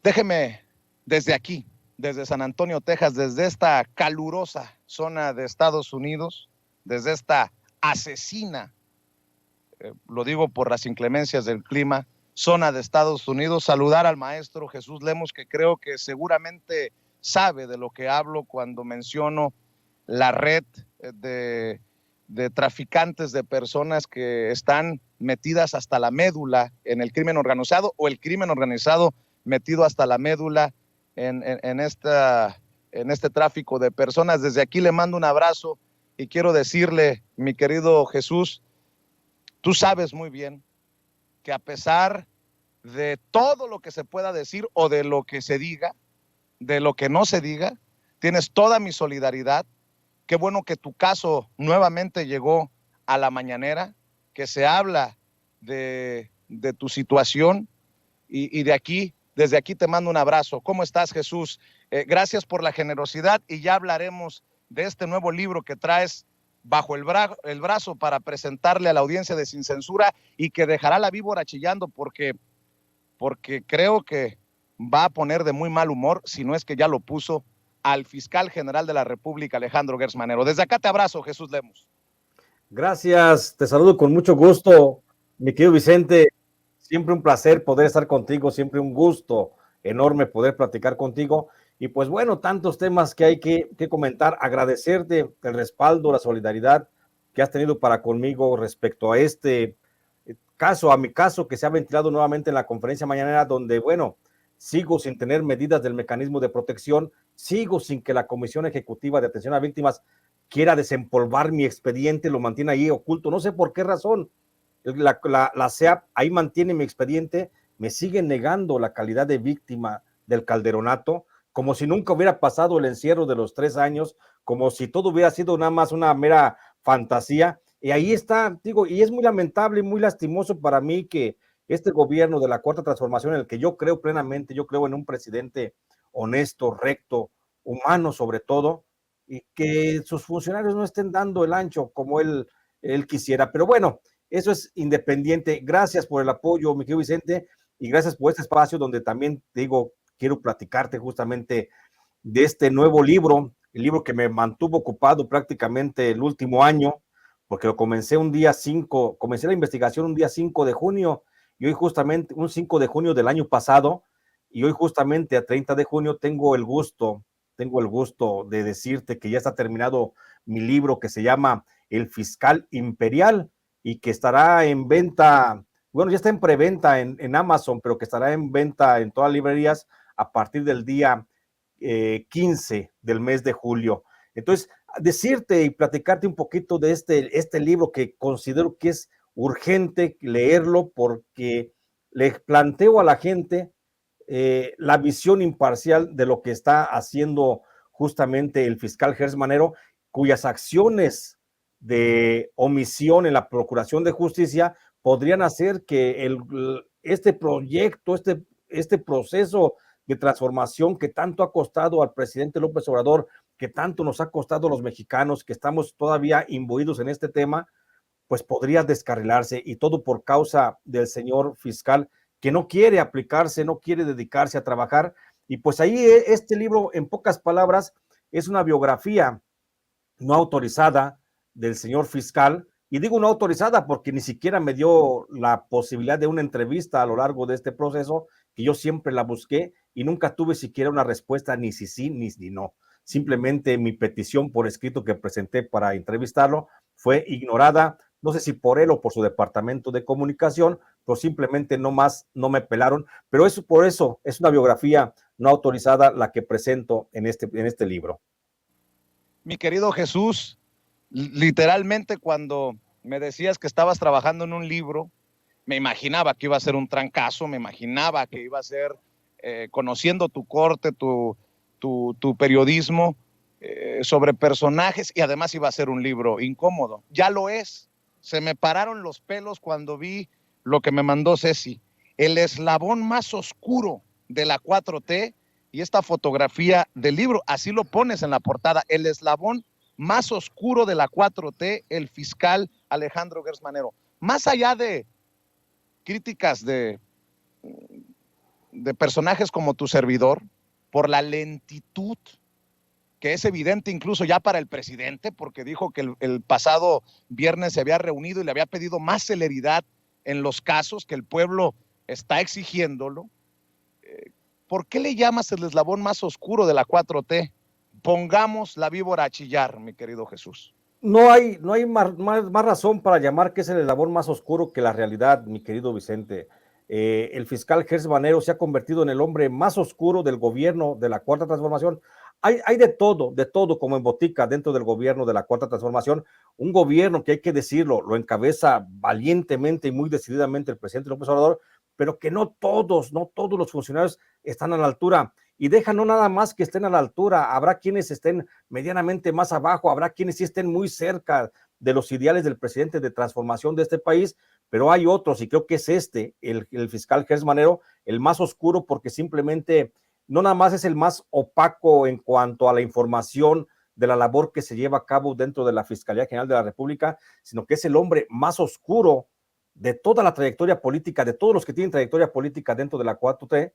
Déjeme desde aquí, desde San Antonio, Texas, desde esta calurosa zona de Estados Unidos, desde esta asesina, lo digo por las inclemencias del clima, zona de Estados Unidos, saludar al maestro Jesús Lemos, que creo que seguramente sabe de lo que hablo cuando menciono la red de traficantes de personas que están metidas hasta la médula en el crimen organizado, o el crimen organizado metido hasta la médula en este tráfico de personas. Desde aquí le mando un abrazo y quiero decirle, mi querido Jesús, tú sabes muy bien que a pesar de todo lo que se pueda decir o de lo que se diga, de lo que no se diga, tienes toda mi solidaridad. Qué bueno que tu caso nuevamente llegó a la mañanera, que se habla de tu situación y de aquí, desde aquí te mando un abrazo. ¿Cómo estás, Jesús? Gracias por la generosidad y ya hablaremos de este nuevo libro que traes bajo el brazo para presentarle a la audiencia de Sin Censura y que dejará la víbora chillando porque creo que va a poner de muy mal humor, si no es que ya lo puso, al fiscal general de la República, Alejandro Gertz Manero. Desde acá te abrazo, Jesús Lemos. Gracias, te saludo con mucho gusto, mi querido Vicente. Siempre un placer poder estar contigo, siempre un gusto enorme poder platicar contigo. Y pues bueno, tantos temas que hay que comentar. Agradecerte el respaldo, la solidaridad que has tenido para conmigo respecto a este caso, a mi caso que se ha ventilado nuevamente en la conferencia mañanera, donde, bueno, sigo sin tener medidas del mecanismo de protección, sigo sin que la Comisión Ejecutiva de Atención a Víctimas quiera desempolvar mi expediente, lo mantiene ahí oculto, no sé por qué razón. La CEAP ahí mantiene mi expediente, me sigue negando la calidad de víctima del Calderonato, como si nunca hubiera pasado el encierro de los 3 años, como si todo hubiera sido nada más una mera fantasía. Y ahí está, digo, y es muy lamentable y muy lastimoso para mí que este gobierno de la Cuarta Transformación, en el que yo creo plenamente, yo creo en un presidente honesto, recto, humano sobre todo, y que sus funcionarios no estén dando el ancho como él quisiera. Pero bueno, eso es independiente. Gracias por el apoyo, mi querido Vicente, y gracias por este espacio donde también te digo, quiero platicarte justamente de este nuevo libro, el libro que me mantuvo ocupado prácticamente el último año, porque lo comencé un día 5, comencé la investigación un día 5 de junio, y hoy justamente, un 5 de junio del año pasado, y hoy justamente a 30 de junio tengo el gusto de decirte que ya está terminado mi libro que se llama El Fiscal Imperial, y que estará en venta, bueno, ya está en preventa en Amazon, pero que estará en venta en todas las librerías a partir del día 15 del mes de julio. Entonces, decirte y platicarte un poquito de este libro que considero que es urgente leerlo porque le planteo a la gente la visión imparcial de lo que está haciendo justamente el fiscal Gertz Manero, cuyas acciones de omisión en la Procuración de Justicia podrían hacer que este proyecto, este proceso de transformación que tanto ha costado al presidente López Obrador, que tanto nos ha costado a los mexicanos, que estamos todavía imbuidos en este tema, pues podría descarrilarse, y todo por causa del señor fiscal que no quiere aplicarse, no quiere dedicarse a trabajar. Y pues ahí este libro, en pocas palabras, es una biografía no autorizada del señor fiscal, y digo no autorizada porque ni siquiera me dio la posibilidad de una entrevista a lo largo de este proceso, que yo siempre la busqué y nunca tuve siquiera una respuesta, ni si sí ni si no. Simplemente mi petición por escrito que presenté para entrevistarlo fue ignorada, no sé si por él o por su departamento de comunicación, pero simplemente no más, no me pelaron. Pero eso, por eso es una biografía no autorizada la que presento en este libro. Mi querido Jesús, literalmente cuando me decías que estabas trabajando en un libro, me imaginaba que iba a ser un trancazo, me imaginaba que iba a ser, conociendo tu corte, tu periodismo, sobre personajes, y además iba a ser un libro incómodo. Ya lo es. Se me pararon los pelos cuando vi lo que me mandó Ceci. El eslabón más oscuro de la 4T, y esta fotografía del libro, así lo pones en la portada, el eslabón más oscuro de la 4T, el fiscal Alejandro Gertz Manero. Más allá de críticas de de personajes como tu servidor, por la lentitud que es evidente incluso ya para el presidente, porque dijo que el pasado viernes se había reunido y le había pedido más celeridad en los casos, que el pueblo está exigiéndolo. ¿Por qué le llamas el eslabón más oscuro de la 4T? Pongamos la víbora a chillar, mi querido Jesús. No hay más razón para llamar que es el eslabón más oscuro que la realidad, mi querido Vicente. El fiscal Gers Manero se ha convertido en el hombre más oscuro del gobierno de la Cuarta Transformación. Hay de todo como en botica dentro del gobierno de la Cuarta Transformación. Un gobierno que hay que decirlo, lo encabeza valientemente y muy decididamente el presidente López Obrador, pero que no todos los funcionarios están a la altura. Y deja no nada más que estén a la altura, habrá quienes estén medianamente más abajo, habrá quienes sí estén muy cerca de los ideales del presidente de transformación de este país, pero hay otros, y creo que es el fiscal Gers Manero, el más oscuro, porque simplemente no nada más es el más opaco en cuanto a la información de la labor que se lleva a cabo dentro de la Fiscalía General de la República, sino que es el hombre más oscuro de toda la trayectoria política, de todos los que tienen trayectoria política dentro de la 4T,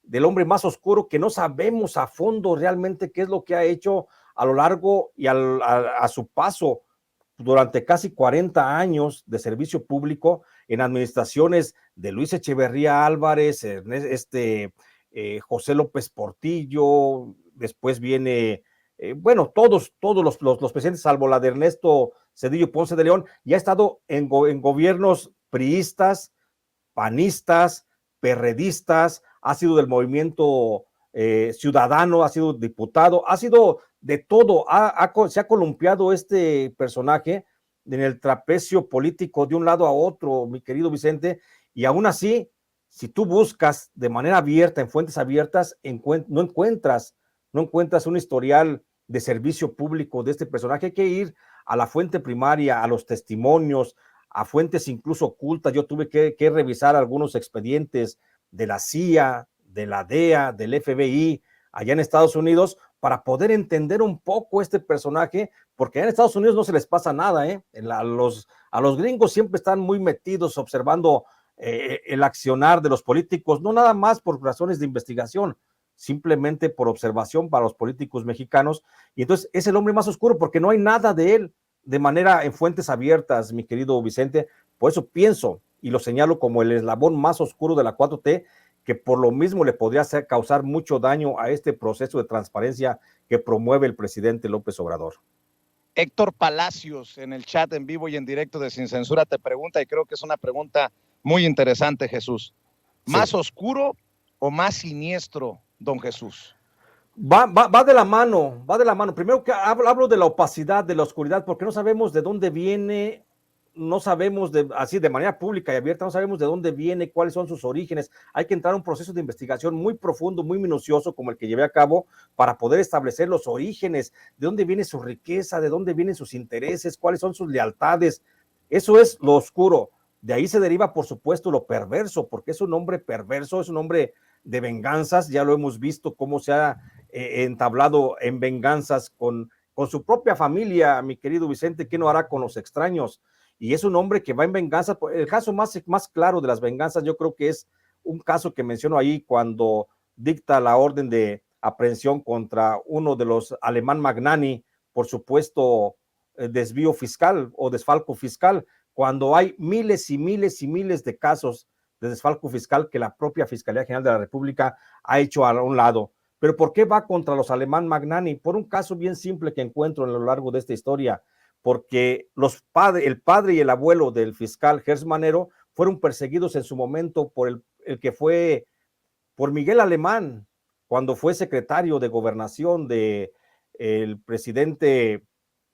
del hombre más oscuro que no sabemos a fondo realmente qué es lo que ha hecho a lo largo y a su paso durante casi 40 años de servicio público en administraciones de Luis Echeverría Álvarez, José López Portillo, después viene, todos los presidentes, salvo la de Ernesto Zedillo Ponce de León, y ha estado en gobiernos priistas, panistas, perredistas, ha sido del movimiento ciudadano, ha sido diputado, ha sido de todo, se ha columpiado este personaje en el trapecio político de un lado a otro, mi querido Vicente, y aún así, si tú buscas de manera abierta, en fuentes abiertas, no encuentras un historial de servicio público de este personaje. Hay que ir a la fuente primaria, a los testimonios, a fuentes incluso ocultas. Yo tuve que revisar algunos expedientes de la CIA, de la DEA, del FBI, allá en Estados Unidos, para poder entender un poco este personaje, porque en Estados Unidos no se les pasa nada, a los gringos siempre están muy metidos observando el accionar de los políticos, no nada más por razones de investigación, simplemente por observación para los políticos mexicanos, y entonces es el hombre más oscuro porque no hay nada de él de manera en fuentes abiertas, mi querido Vicente. Por eso pienso y lo señalo como el eslabón más oscuro de la 4T, que por lo mismo le podría causar mucho daño a este proceso de transparencia que promueve el presidente López Obrador. Héctor Palacios en el chat en vivo y en directo de Sin Censura te pregunta, y creo que es una pregunta muy interesante, Jesús. ¿Más oscuro o más siniestro, don Jesús? Va de la mano. Primero que hablo de la opacidad, de la oscuridad, porque no sabemos de dónde viene, no sabemos así de manera pública y abierta, no sabemos de dónde viene, cuáles son sus orígenes. Hay que entrar a un proceso de investigación muy profundo, muy minucioso, como el que llevé a cabo, para poder establecer los orígenes, de dónde viene su riqueza, de dónde vienen sus intereses, cuáles son sus lealtades. Eso es lo oscuro. De ahí se deriva, por supuesto, lo perverso, porque es un hombre perverso, es un hombre de venganzas. Ya lo hemos visto cómo se ha entablado en venganzas con su propia familia, mi querido Vicente. ¿Qué no hará con los extraños? Y es un hombre que va en venganza. El caso más claro de las venganzas, yo creo que es un caso que menciono ahí cuando dicta la orden de aprehensión contra uno de los Alemán Magnani por supuesto desvío fiscal o desfalco fiscal, cuando hay miles y miles y miles de casos de desfalco fiscal que la propia Fiscalía General de la República ha hecho a un lado. ¿Pero por qué va contra los Alemán Magnani? Por un caso bien simple que encuentro a lo largo de esta historia, porque el padre y el abuelo del fiscal Gers Manero fueron perseguidos en su momento por el que fue, por Miguel Alemán, cuando fue secretario de Gobernación del presidente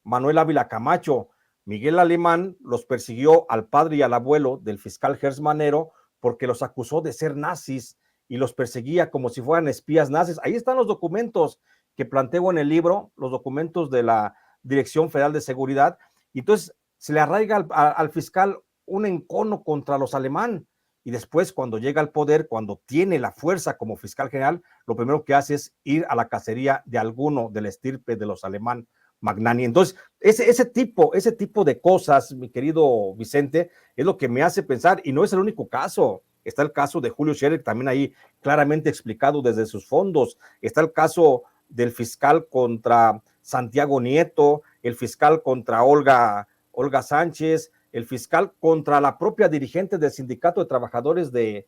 Manuel Ávila Camacho. Miguel Alemán los persiguió al padre y al abuelo del fiscal Gers Manero porque los acusó de ser nazis y los perseguía como si fueran espías nazis. Ahí están los documentos que planteo en el libro, los documentos de la Dirección Federal de Seguridad, y entonces se le arraiga al fiscal un encono contra los Alemán, y después cuando llega al poder, cuando tiene la fuerza como fiscal general, lo primero que hace es ir a la cacería de alguno de la estirpe de los Alemán Magnani. Entonces, ese tipo de cosas, mi querido Vicente, es lo que me hace pensar, y no es el único caso. está el caso de Julio Scherer, también ahí claramente explicado desde sus fondos, está el caso del fiscal contra Santiago Nieto, el fiscal contra Olga Sánchez, el fiscal contra la propia dirigente del Sindicato de Trabajadores de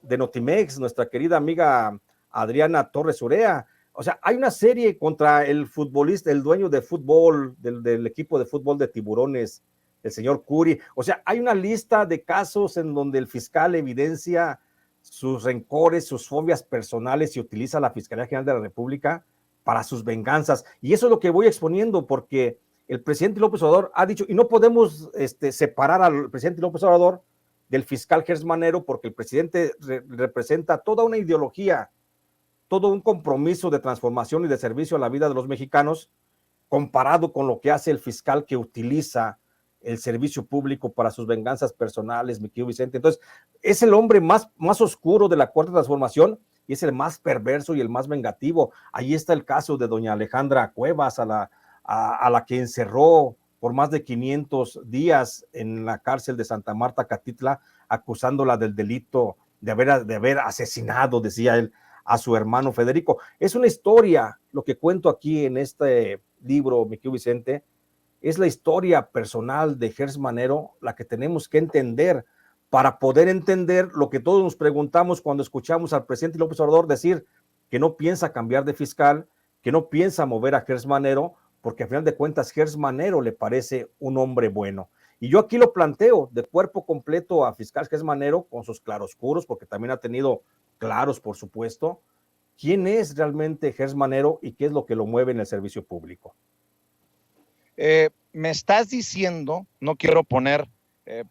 Notimex, nuestra querida amiga Adriana Torres Urea. O sea, hay una serie contra el futbolista, el dueño de fútbol, del equipo de fútbol de Tiburones, el señor Curi. O sea, hay una lista de casos en donde el fiscal evidencia sus rencores, sus fobias personales y utiliza la Fiscalía General de la República para sus venganzas. Y eso es lo que voy exponiendo, porque el presidente López Obrador ha dicho, y no podemos separar al presidente López Obrador del fiscal Gers Manero, porque el presidente representa toda una ideología, todo un compromiso de transformación y de servicio a la vida de los mexicanos, comparado con lo que hace el fiscal que utiliza el servicio público para sus venganzas personales, mi querido Vicente. Entonces, es el hombre más oscuro de la Cuarta Transformación y es el más perverso y el más vengativo. Ahí está el caso de doña Alejandra Cuevas, a la que encerró por más de 500 días en la cárcel de Santa Marta, Catitla, acusándola del delito de haber asesinado, decía él, a su hermano Federico. Es una historia, lo que cuento aquí en este libro, mi querido Vicente, es la historia personal de Gers Manero, la que tenemos que entender para poder entender lo que todos nos preguntamos cuando escuchamos al presidente López Obrador decir que no piensa cambiar de fiscal, que no piensa mover a Gers Manero, porque al final de cuentas Gers Manero le parece un hombre bueno. Y yo aquí lo planteo de cuerpo completo a fiscal Gers Manero con sus claroscuros, porque también ha tenido claros, por supuesto, quién es realmente Gers Manero y qué es lo que lo mueve en el servicio público. Me estás diciendo, no quiero poner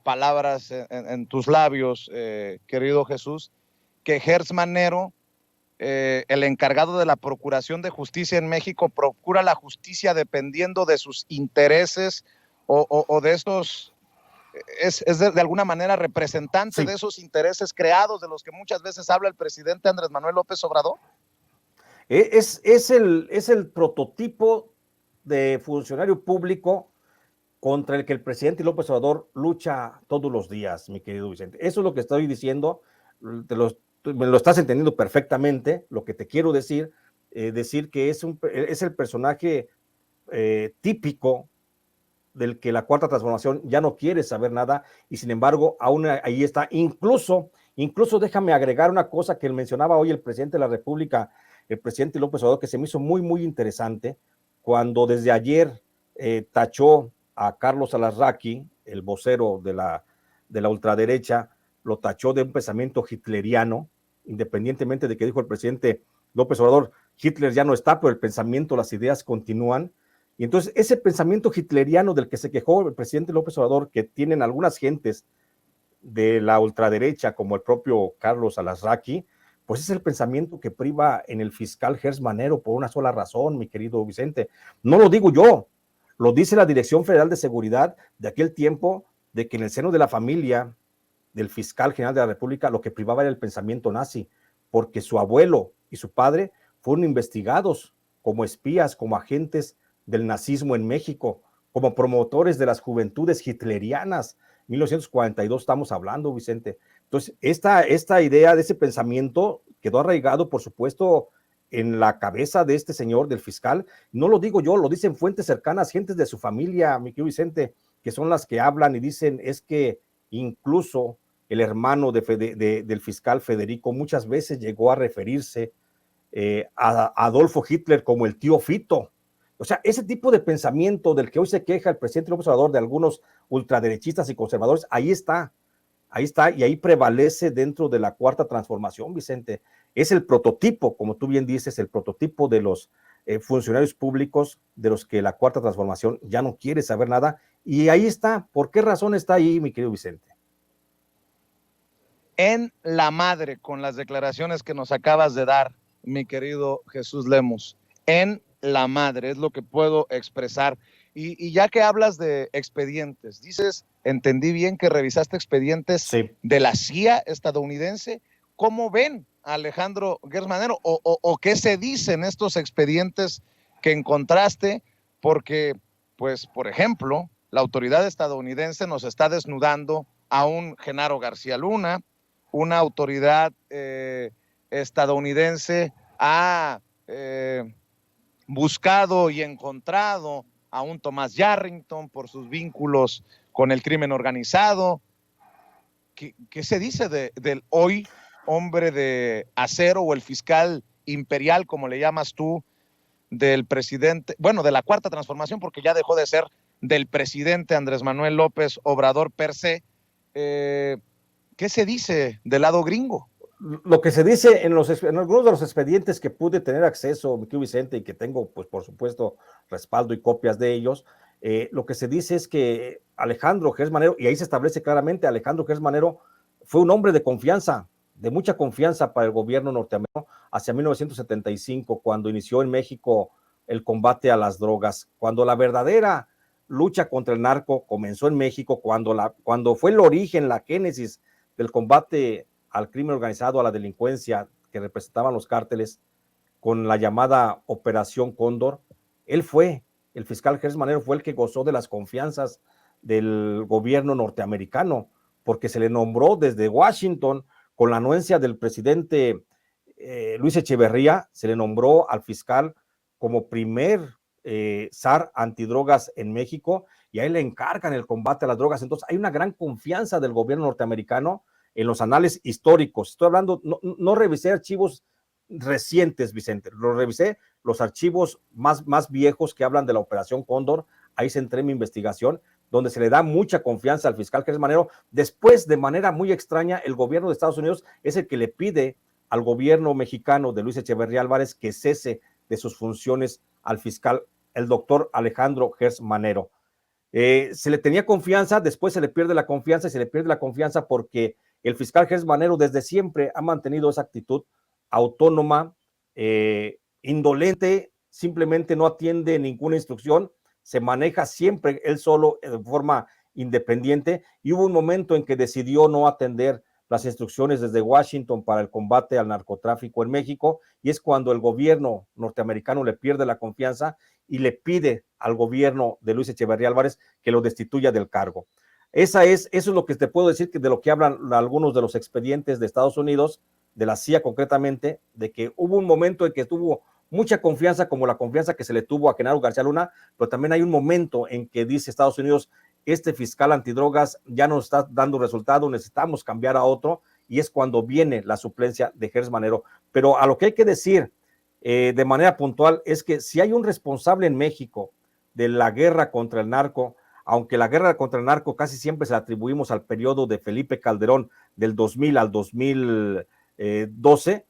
palabras en tus labios, querido Jesús, que Gers Manero, el encargado de la Procuración de Justicia en México, procura la justicia dependiendo de sus intereses o de estos, es de alguna manera representante de esos intereses creados de los que muchas veces habla el presidente Andrés Manuel López Obrador. Es el prototipo de funcionario público contra el que el presidente López Obrador lucha todos los días, mi querido Vicente. Eso es lo que estoy diciendo, me lo estás entendiendo perfectamente. Lo que te quiero decir que es el personaje típico del que la Cuarta Transformación ya no quiere saber nada, y sin embargo aún ahí está. Incluso déjame agregar una cosa que mencionaba hoy el presidente de la República, el presidente López Obrador, que se me hizo muy, muy interesante, cuando desde ayer tachó a Carlos Alarraqui, el vocero de la ultraderecha, lo tachó de un pensamiento hitleriano, independientemente de que dijo el presidente López Obrador, Hitler ya no está, pero el pensamiento, las ideas continúan. Y entonces ese pensamiento hitleriano del que se quejó el presidente López Obrador, que tienen algunas gentes de la ultraderecha, como el propio Carlos Alarraqui, pues es el pensamiento que priva en el fiscal Gers Manero por una sola razón, mi querido Vicente. No lo digo yo, lo dice la Dirección Federal de Seguridad de aquel tiempo, de que en el seno de la familia del fiscal general de la República lo que privaba era el pensamiento nazi, porque su abuelo y su padre fueron investigados como espías, como agentes del nazismo en México, como promotores de las juventudes hitlerianas. 1942 estamos hablando, Vicente. Entonces, esta idea de ese pensamiento quedó arraigado, por supuesto, en la cabeza de este señor, del fiscal. No lo digo yo, lo dicen fuentes cercanas, gentes de su familia, mi querido Vicente, que son las que hablan y dicen, es que incluso el hermano del fiscal Federico muchas veces llegó a referirse a Adolfo Hitler como el tío Fito. O sea, ese tipo de pensamiento del que hoy se queja el presidente López Obrador de algunos ultraderechistas y conservadores, ahí está, y ahí prevalece dentro de la Cuarta Transformación, Vicente. Es el prototipo, como tú bien dices, el prototipo de los funcionarios públicos de los que la Cuarta Transformación ya no quiere saber nada, y ahí está. ¿Por qué razón está ahí, mi querido Vicente? En la madre, con las declaraciones que nos acabas de dar, mi querido Jesús Lemus, en la madre, es lo que puedo expresar. Y ya que hablas de expedientes, dices, entendí bien que revisaste expedientes de la CIA estadounidense. ¿Cómo ven a Alejandro Gers Manero? ¿O qué se dicen estos expedientes que encontraste? Porque, pues, por ejemplo, la autoridad estadounidense nos está desnudando a un Genaro García Luna, una autoridad estadounidense ha buscado y encontrado a un Thomas Yarrington por sus vínculos con el crimen organizado. ¿Qué se dice del hoy hombre de acero o el fiscal imperial, como le llamas tú, del presidente, bueno, de la Cuarta Transformación, porque ya dejó de ser del presidente Andrés Manuel López Obrador per se? ¿Qué se dice del lado gringo? Lo que se dice en algunos de los expedientes que pude tener acceso, mi querido Vicente, y que tengo, pues por supuesto, respaldo y copias de ellos, lo que se dice es que Alejandro Gertz Manero, y ahí se establece claramente, Alejandro Gertz Manero fue un hombre de confianza, de mucha confianza para el gobierno norteamericano hacia 1975, cuando inició en México el combate a las drogas, cuando la verdadera lucha contra el narco comenzó en México, cuando fue el origen, la génesis del combate al crimen organizado, a la delincuencia que representaban los cárteles, con la llamada Operación Cóndor. Él fue, el fiscal Gertz Manero fue el que gozó de las confianzas del gobierno norteamericano, porque se le nombró desde Washington, con la anuencia del presidente Luis Echeverría, se le nombró al fiscal como primer zar antidrogas en México, y a él le encargan el combate a las drogas. Entonces hay una gran confianza del gobierno norteamericano en los anales históricos. Estoy hablando, no revisé archivos recientes, Vicente, revisé los archivos más viejos que hablan de la Operación Cóndor. Ahí centré mi investigación, donde se le da mucha confianza al fiscal Gertz Manero. Después, de manera muy extraña, el gobierno de Estados Unidos es el que le pide al gobierno mexicano de Luis Echeverría Álvarez que cese de sus funciones al fiscal, el doctor Alejandro Gertz Manero. Se le tenía confianza, después se le pierde la confianza, y se le pierde la confianza porque el fiscal Gertz Manero desde siempre ha mantenido esa actitud autónoma, indolente, simplemente no atiende ninguna instrucción, se maneja siempre él solo de forma independiente, y hubo un momento en que decidió no atender las instrucciones desde Washington para el combate al narcotráfico en México, y es cuando el gobierno norteamericano le pierde la confianza y le pide al gobierno de Luis Echeverría Álvarez que lo destituya del cargo. Eso es lo que te puedo decir, que de lo que hablan algunos de los expedientes de Estados Unidos, de la CIA concretamente, de que hubo un momento en que tuvo mucha confianza, como la confianza que se le tuvo a Genaro García Luna, pero también hay un momento en que dice Estados Unidos, este fiscal antidrogas ya no está dando resultado, necesitamos cambiar a otro, y es cuando viene la suplencia de Gertz Manero. Pero a lo que hay que decir de manera puntual es que si hay un responsable en México de la guerra contra el narco, aunque la guerra contra el narco casi siempre se la atribuimos al periodo de Felipe Calderón del 2000 al 2012,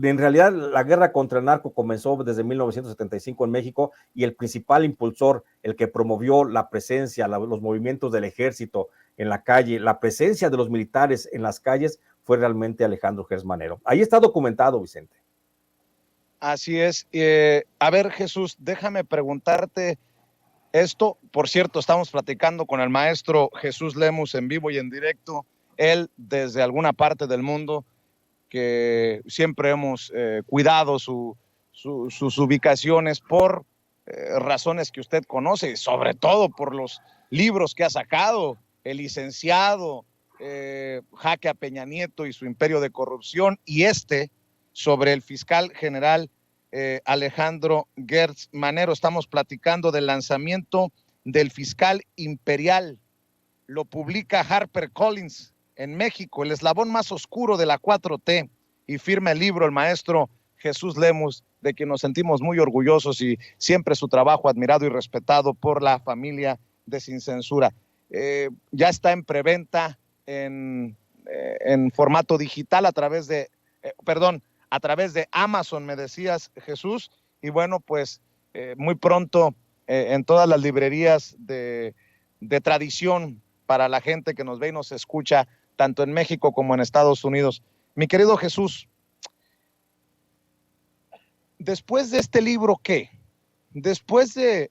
en realidad la guerra contra el narco comenzó desde 1975 en México, y el principal impulsor, el que promovió la presencia, los movimientos del ejército en la calle, la presencia de los militares en las calles, fue realmente Alejandro Gertz Manero. Ahí está documentado, Vicente. Así es. A ver, Jesús, déjame preguntarte esto. Por cierto, estamos platicando con el maestro Jesús Lemus en vivo y en directo. Él, desde alguna parte del mundo, que siempre hemos cuidado sus ubicaciones por razones que usted conoce, sobre todo por los libros que ha sacado, El licenciado, Jaque a Peña Nieto y su imperio de corrupción, y sobre el fiscal general Alejandro Gertz Manero. Estamos platicando del lanzamiento del fiscal imperial. Lo publica HarperCollins en México, el eslabón más oscuro de la 4T, y firma el libro el maestro Jesús Lemus, de quien nos sentimos muy orgullosos, y siempre su trabajo admirado y respetado por la familia de Sin Censura. Ya está en preventa en formato digital a través de Amazon, me decías, Jesús, y bueno, pues muy pronto en todas las librerías de tradición para la gente que nos ve y nos escucha, tanto en México como en Estados Unidos. Mi querido Jesús, después de este libro, ¿qué? Después de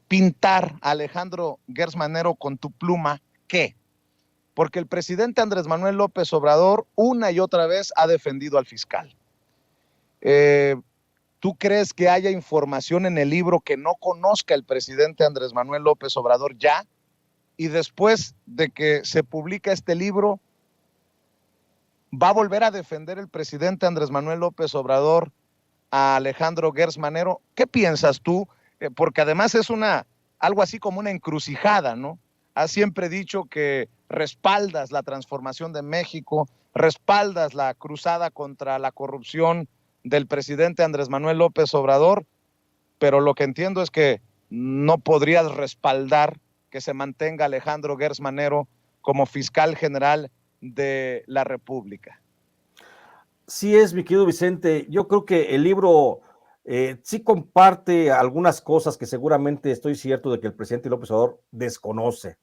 pintar a Alejandro Gertz Manero con tu pluma, ¿qué? Porque el presidente Andrés Manuel López Obrador una y otra vez ha defendido al fiscal. ¿Tú crees que haya información en el libro que no conozca el presidente Andrés Manuel López Obrador ya? Y después de que se publica este libro, ¿Va a volver a defender el presidente Andrés Manuel López Obrador a Alejandro Gertz Manero? ¿Qué piensas tú? Porque además es algo así como una encrucijada, ¿no? Has siempre dicho que respaldas la transformación de México, respaldas la cruzada contra la corrupción del presidente Andrés Manuel López Obrador, pero lo que entiendo es que no podrías respaldar que se mantenga Alejandro Gertz Manero como fiscal general de la República. Sí es, mi querido Vicente. Yo creo que el libro sí comparte algunas cosas que seguramente estoy cierto de que el presidente López Obrador desconoce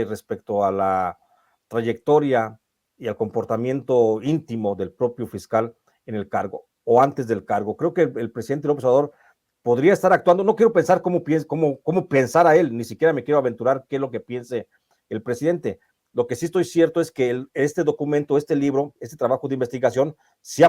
respecto a la trayectoria y al comportamiento íntimo del propio fiscal en el cargo o antes del cargo. Creo que el presidente López Obrador podría estar actuando, no quiero pensar cómo pensara él, ni siquiera me quiero aventurar qué es lo que piense el presidente. Lo que sí estoy cierto es que este documento, este libro, este trabajo de investigación, sí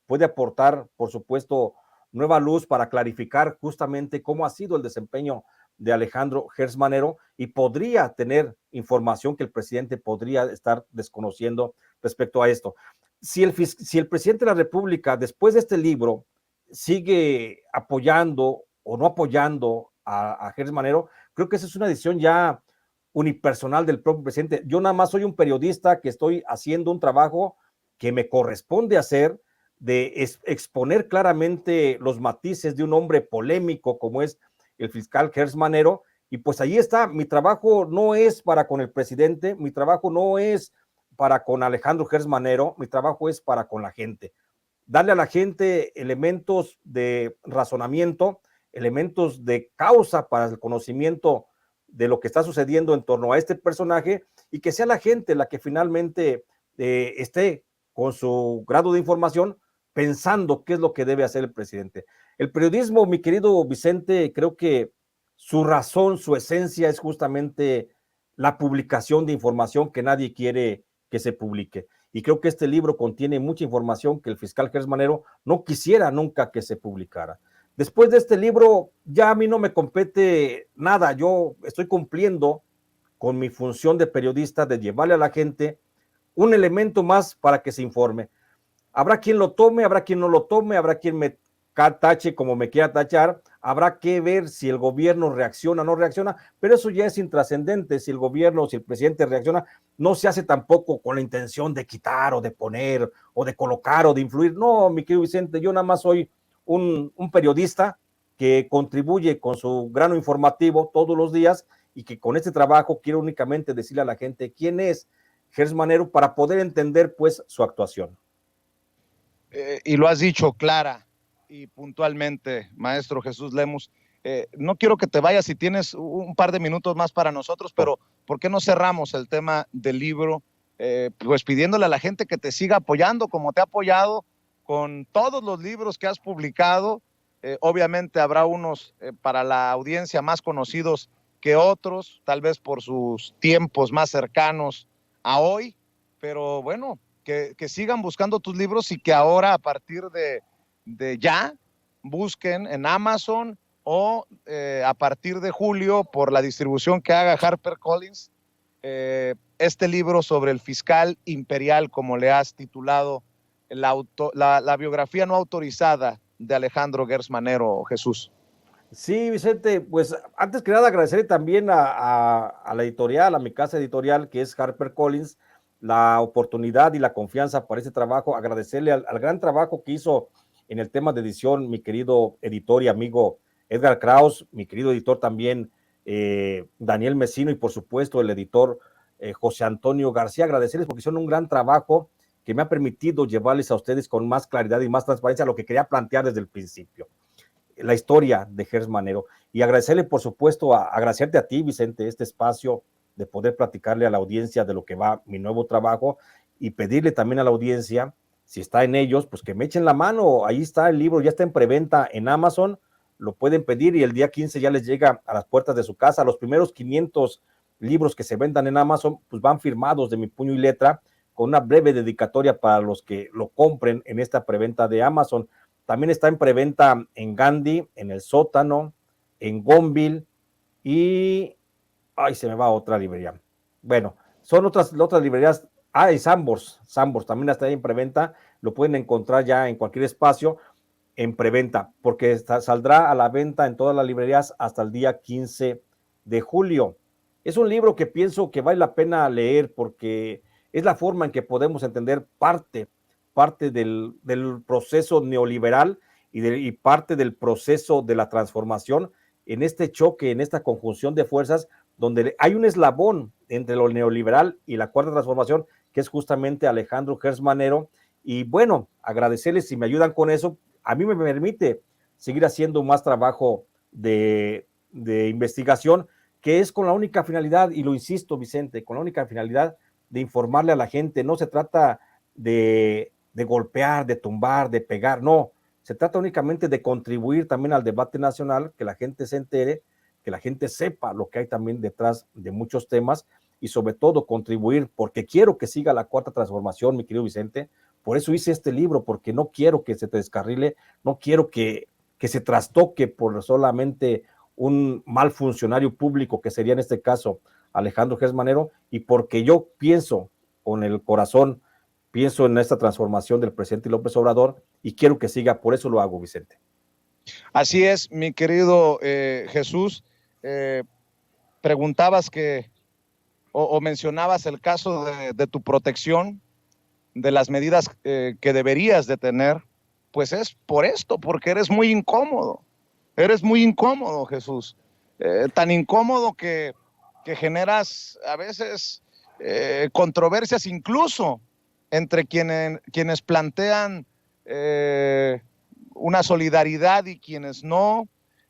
puede aportar, por supuesto, nueva luz para clarificar justamente cómo ha sido el desempeño de Alejandro Gertz Manero y podría tener información que el presidente podría estar desconociendo respecto a esto. Si el presidente de la República, después de este libro, sigue apoyando o no apoyando a Gertz Manero, creo que esa es una decisión ya unipersonal del propio presidente. Yo nada más soy un periodista que estoy haciendo un trabajo que me corresponde hacer de exponer claramente los matices de un hombre polémico como es el fiscal Gertz Manero, y pues ahí está, mi trabajo no es para con el presidente, mi trabajo no es para con Alejandro Gertz Manero, mi trabajo es para con la gente, darle a la gente elementos de razonamiento, elementos de causa para el conocimiento de lo que está sucediendo en torno a este personaje y que sea la gente la que finalmente esté con su grado de información pensando qué es lo que debe hacer el presidente. El periodismo, mi querido Vicente, creo que su razón, su esencia es justamente la publicación de información que nadie quiere que se publique. Y creo que este libro contiene mucha información que el fiscal Gertz Manero no quisiera nunca que se publicara. Después de este libro, ya a mí no me compete nada. Yo estoy cumpliendo con mi función de periodista de llevarle a la gente un elemento más para que se informe. Habrá quien lo tome, habrá quien no lo tome, habrá quien me tache como me quiera tachar, habrá que ver si el gobierno reacciona o no reacciona, pero eso ya es intrascendente. Si el gobierno o si el presidente reacciona, no se hace tampoco con la intención de quitar o de poner o de colocar o de influir. No, mi querido Vicente, yo nada más soy un periodista que contribuye con su grano informativo todos los días y que con este trabajo quiero únicamente decirle a la gente quién es Gertz Manero para poder entender pues su actuación. Y lo has dicho clara y puntualmente, maestro Jesús Lemus. No quiero que te vayas si tienes un par de minutos más para nosotros, pero ¿por qué no cerramos el tema del libro? Pues pidiéndole a la gente que te siga apoyando como te ha apoyado con todos los libros que has publicado. Obviamente habrá unos para la audiencia más conocidos que otros, tal vez por sus tiempos más cercanos a hoy, pero bueno, que sigan buscando tus libros y que ahora a partir de ya busquen en Amazon o a partir de julio por la distribución que haga HarperCollins este libro sobre el fiscal imperial, como le has titulado, la biografía no autorizada de Alejandro Gertz Manero, Jesús. Sí, Vicente, pues antes que nada agradecerle también a la editorial, a mi casa editorial que es HarperCollins, la oportunidad y la confianza para este trabajo, agradecerle al gran trabajo que hizo en el tema de edición mi querido editor y amigo Edgar Kraus, mi querido editor también Daniel Mesino y por supuesto el editor José Antonio García, agradecerles porque hicieron un gran trabajo que me ha permitido llevarles a ustedes con más claridad y más transparencia lo que quería plantear desde el principio, la historia de Gertz Manero, y agradecerle por supuesto, agradecerte a ti Vicente este espacio de poder platicarle a la audiencia de lo que va mi nuevo trabajo y pedirle también a la audiencia, si está en ellos, pues que me echen la mano. Ahí está el libro, ya está en preventa en Amazon, lo pueden pedir y el día 15 ya les llega a las puertas de su casa. Los primeros 500 libros que se vendan en Amazon pues van firmados de mi puño y letra con una breve dedicatoria para los que lo compren en esta preventa de Amazon. También está en preventa en Gandhi, en El Sótano, en Gonville y... Ay, se me va otra librería. Bueno, son otras librerías Y Sambors también está ahí en preventa, lo pueden encontrar ya en cualquier espacio en preventa, porque saldrá a la venta en todas las librerías hasta el día 15 de julio. Es un libro que pienso que vale la pena leer porque es la forma en que podemos entender parte del proceso neoliberal y parte del proceso de la transformación en este choque, en esta conjunción de fuerzas, donde hay un eslabón entre lo neoliberal y la cuarta transformación, que es justamente Alejandro Gertz Manero. Y bueno, agradecerles si me ayudan con eso. A mí me permite seguir haciendo más trabajo de investigación, que es con la única finalidad, y lo insisto, Vicente, con la única finalidad de informarle a la gente. No se trata de golpear, de tumbar, de pegar, no. Se trata únicamente de contribuir también al debate nacional, que la gente se entere, que la gente sepa lo que hay también detrás de muchos temas y sobre todo contribuir, porque quiero que siga la cuarta transformación, mi querido Vicente. Por eso hice este libro, porque no quiero que se te descarrile, no quiero que se trastoque por solamente un mal funcionario público, que sería en este caso Alejandro Gertz Manero, y porque yo pienso con el corazón, pienso en esta transformación del presidente López Obrador y quiero que siga, por eso lo hago, Vicente. Así es, mi querido Jesús. Preguntabas o mencionabas el caso de tu protección, de las medidas que deberías de tener, pues es por esto, porque eres muy incómodo. Eres muy incómodo, Jesús. Tan incómodo que generas a veces controversias incluso entre quienes plantean una solidaridad y quienes no,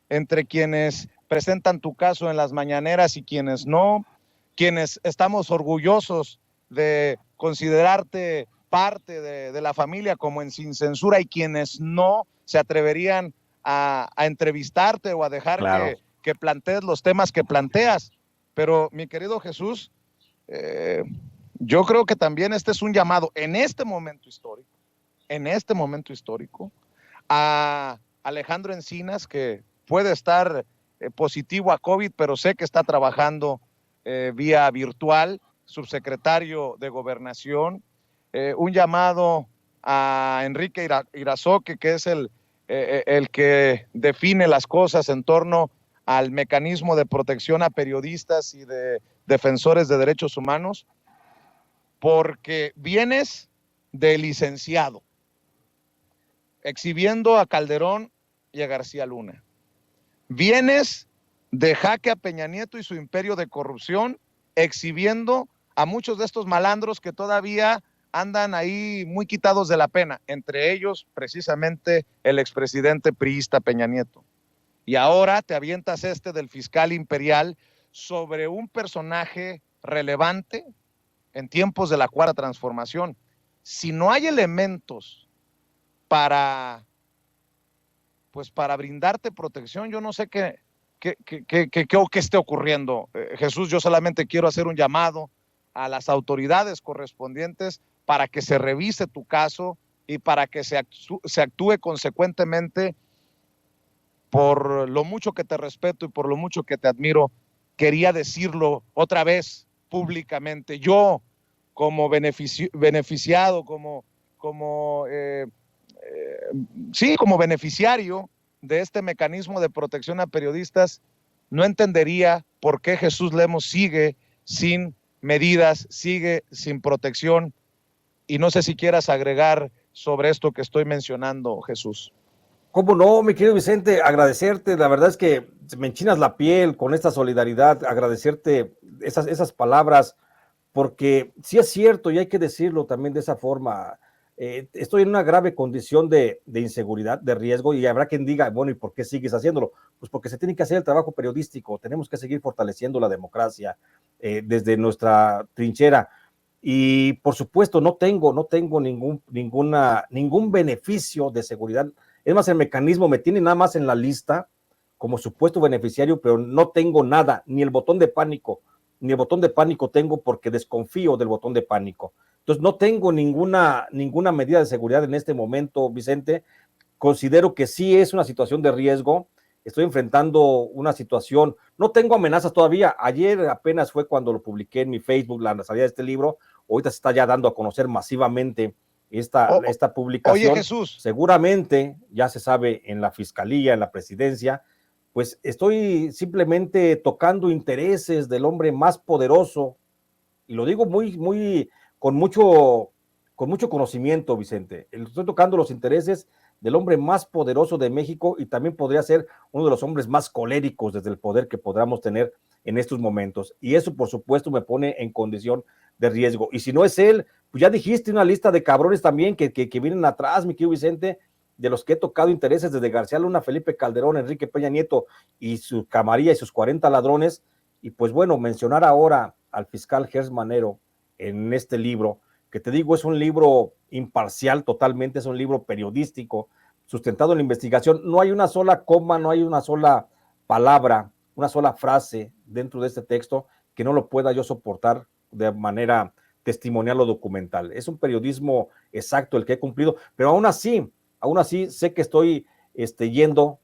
entre quienes presentan tu caso en las mañaneras y quienes no, quienes estamos orgullosos de considerarte parte de la familia como en Sin Censura y quienes no se atreverían a entrevistarte o a dejar claro. que plantees los temas que planteas. Pero mi querido Jesús, yo creo que también este es un llamado en este momento histórico, a Alejandro Encinas, que puede estar positivo a COVID, pero sé que está trabajando vía virtual, subsecretario de Gobernación, un llamado a Enrique Irazoque, que es el que define las cosas en torno al mecanismo de protección a periodistas y de defensores de derechos humanos, porque vienes de licenciado, exhibiendo a Calderón y a García Luna. Vienes de jaque a Peña Nieto y su imperio de corrupción, exhibiendo a muchos de estos malandros que todavía andan ahí muy quitados de la pena, entre ellos precisamente el expresidente priista Peña Nieto. Y ahora te avientas del fiscal imperial sobre un personaje relevante en tiempos de la cuarta transformación. Si no hay elementos para brindarte protección, yo no sé qué esté ocurriendo. Jesús, yo solamente quiero hacer un llamado a las autoridades correspondientes para que se revise tu caso y para que se actúe consecuentemente. Por lo mucho que te respeto y por lo mucho que te admiro, quería decirlo otra vez públicamente. Yo, como beneficiado, como beneficiario de este mecanismo de protección a periodistas, no entendería por qué Jesús Lemos sigue sin medidas, sigue sin protección. Y no sé si quieras agregar sobre esto que estoy mencionando, Jesús. ¿Cómo no, mi querido Vicente? Agradecerte, la verdad es que me enchinas la piel con esta solidaridad, agradecerte esas palabras, porque sí es cierto y hay que decirlo también de esa forma. Estoy en una grave condición de inseguridad, de riesgo, y habrá quien diga, bueno, ¿y por qué sigues haciéndolo? Pues porque se tiene que hacer el trabajo periodístico, tenemos que seguir fortaleciendo la democracia desde nuestra trinchera. Y por supuesto, no tengo ningún beneficio de seguridad. Es más, el mecanismo me tiene nada más en la lista como supuesto beneficiario, pero no tengo nada, ni el botón de pánico tengo porque desconfío del botón de pánico. Entonces no tengo ninguna medida de seguridad en este momento, Vicente. Considero que sí es una situación de riesgo. estoy enfrentando una situación, no tengo amenazas todavía, ayer apenas fue cuando lo publiqué en mi Facebook, la salida de este libro, ahorita se está ya dando a conocer masivamente esta publicación. Oye, Jesús. Seguramente ya se sabe en la fiscalía, en la presidencia, pues estoy simplemente tocando intereses del hombre más poderoso, y lo digo con mucho conocimiento, Vicente. Estoy tocando los intereses del hombre más poderoso de México y también podría ser uno de los hombres más coléricos desde el poder que podamos tener en estos momentos. Y eso, por supuesto, me pone en condición de riesgo. Y si no es él, pues ya dijiste una lista de cabrones también que vienen atrás, mi querido Vicente, de los que he tocado intereses desde García Luna, Felipe Calderón, Enrique Peña Nieto y su camarilla y sus 40 ladrones. Y pues bueno, mencionar ahora al fiscal Gers Manero en este libro, que te digo es un libro imparcial totalmente, es un libro periodístico, sustentado en la investigación. No hay una sola coma, no hay una sola palabra, una sola frase dentro de este texto que no lo pueda yo soportar de manera testimonial o documental. Es un periodismo exacto el que he cumplido, pero aún así sé que estoy yendo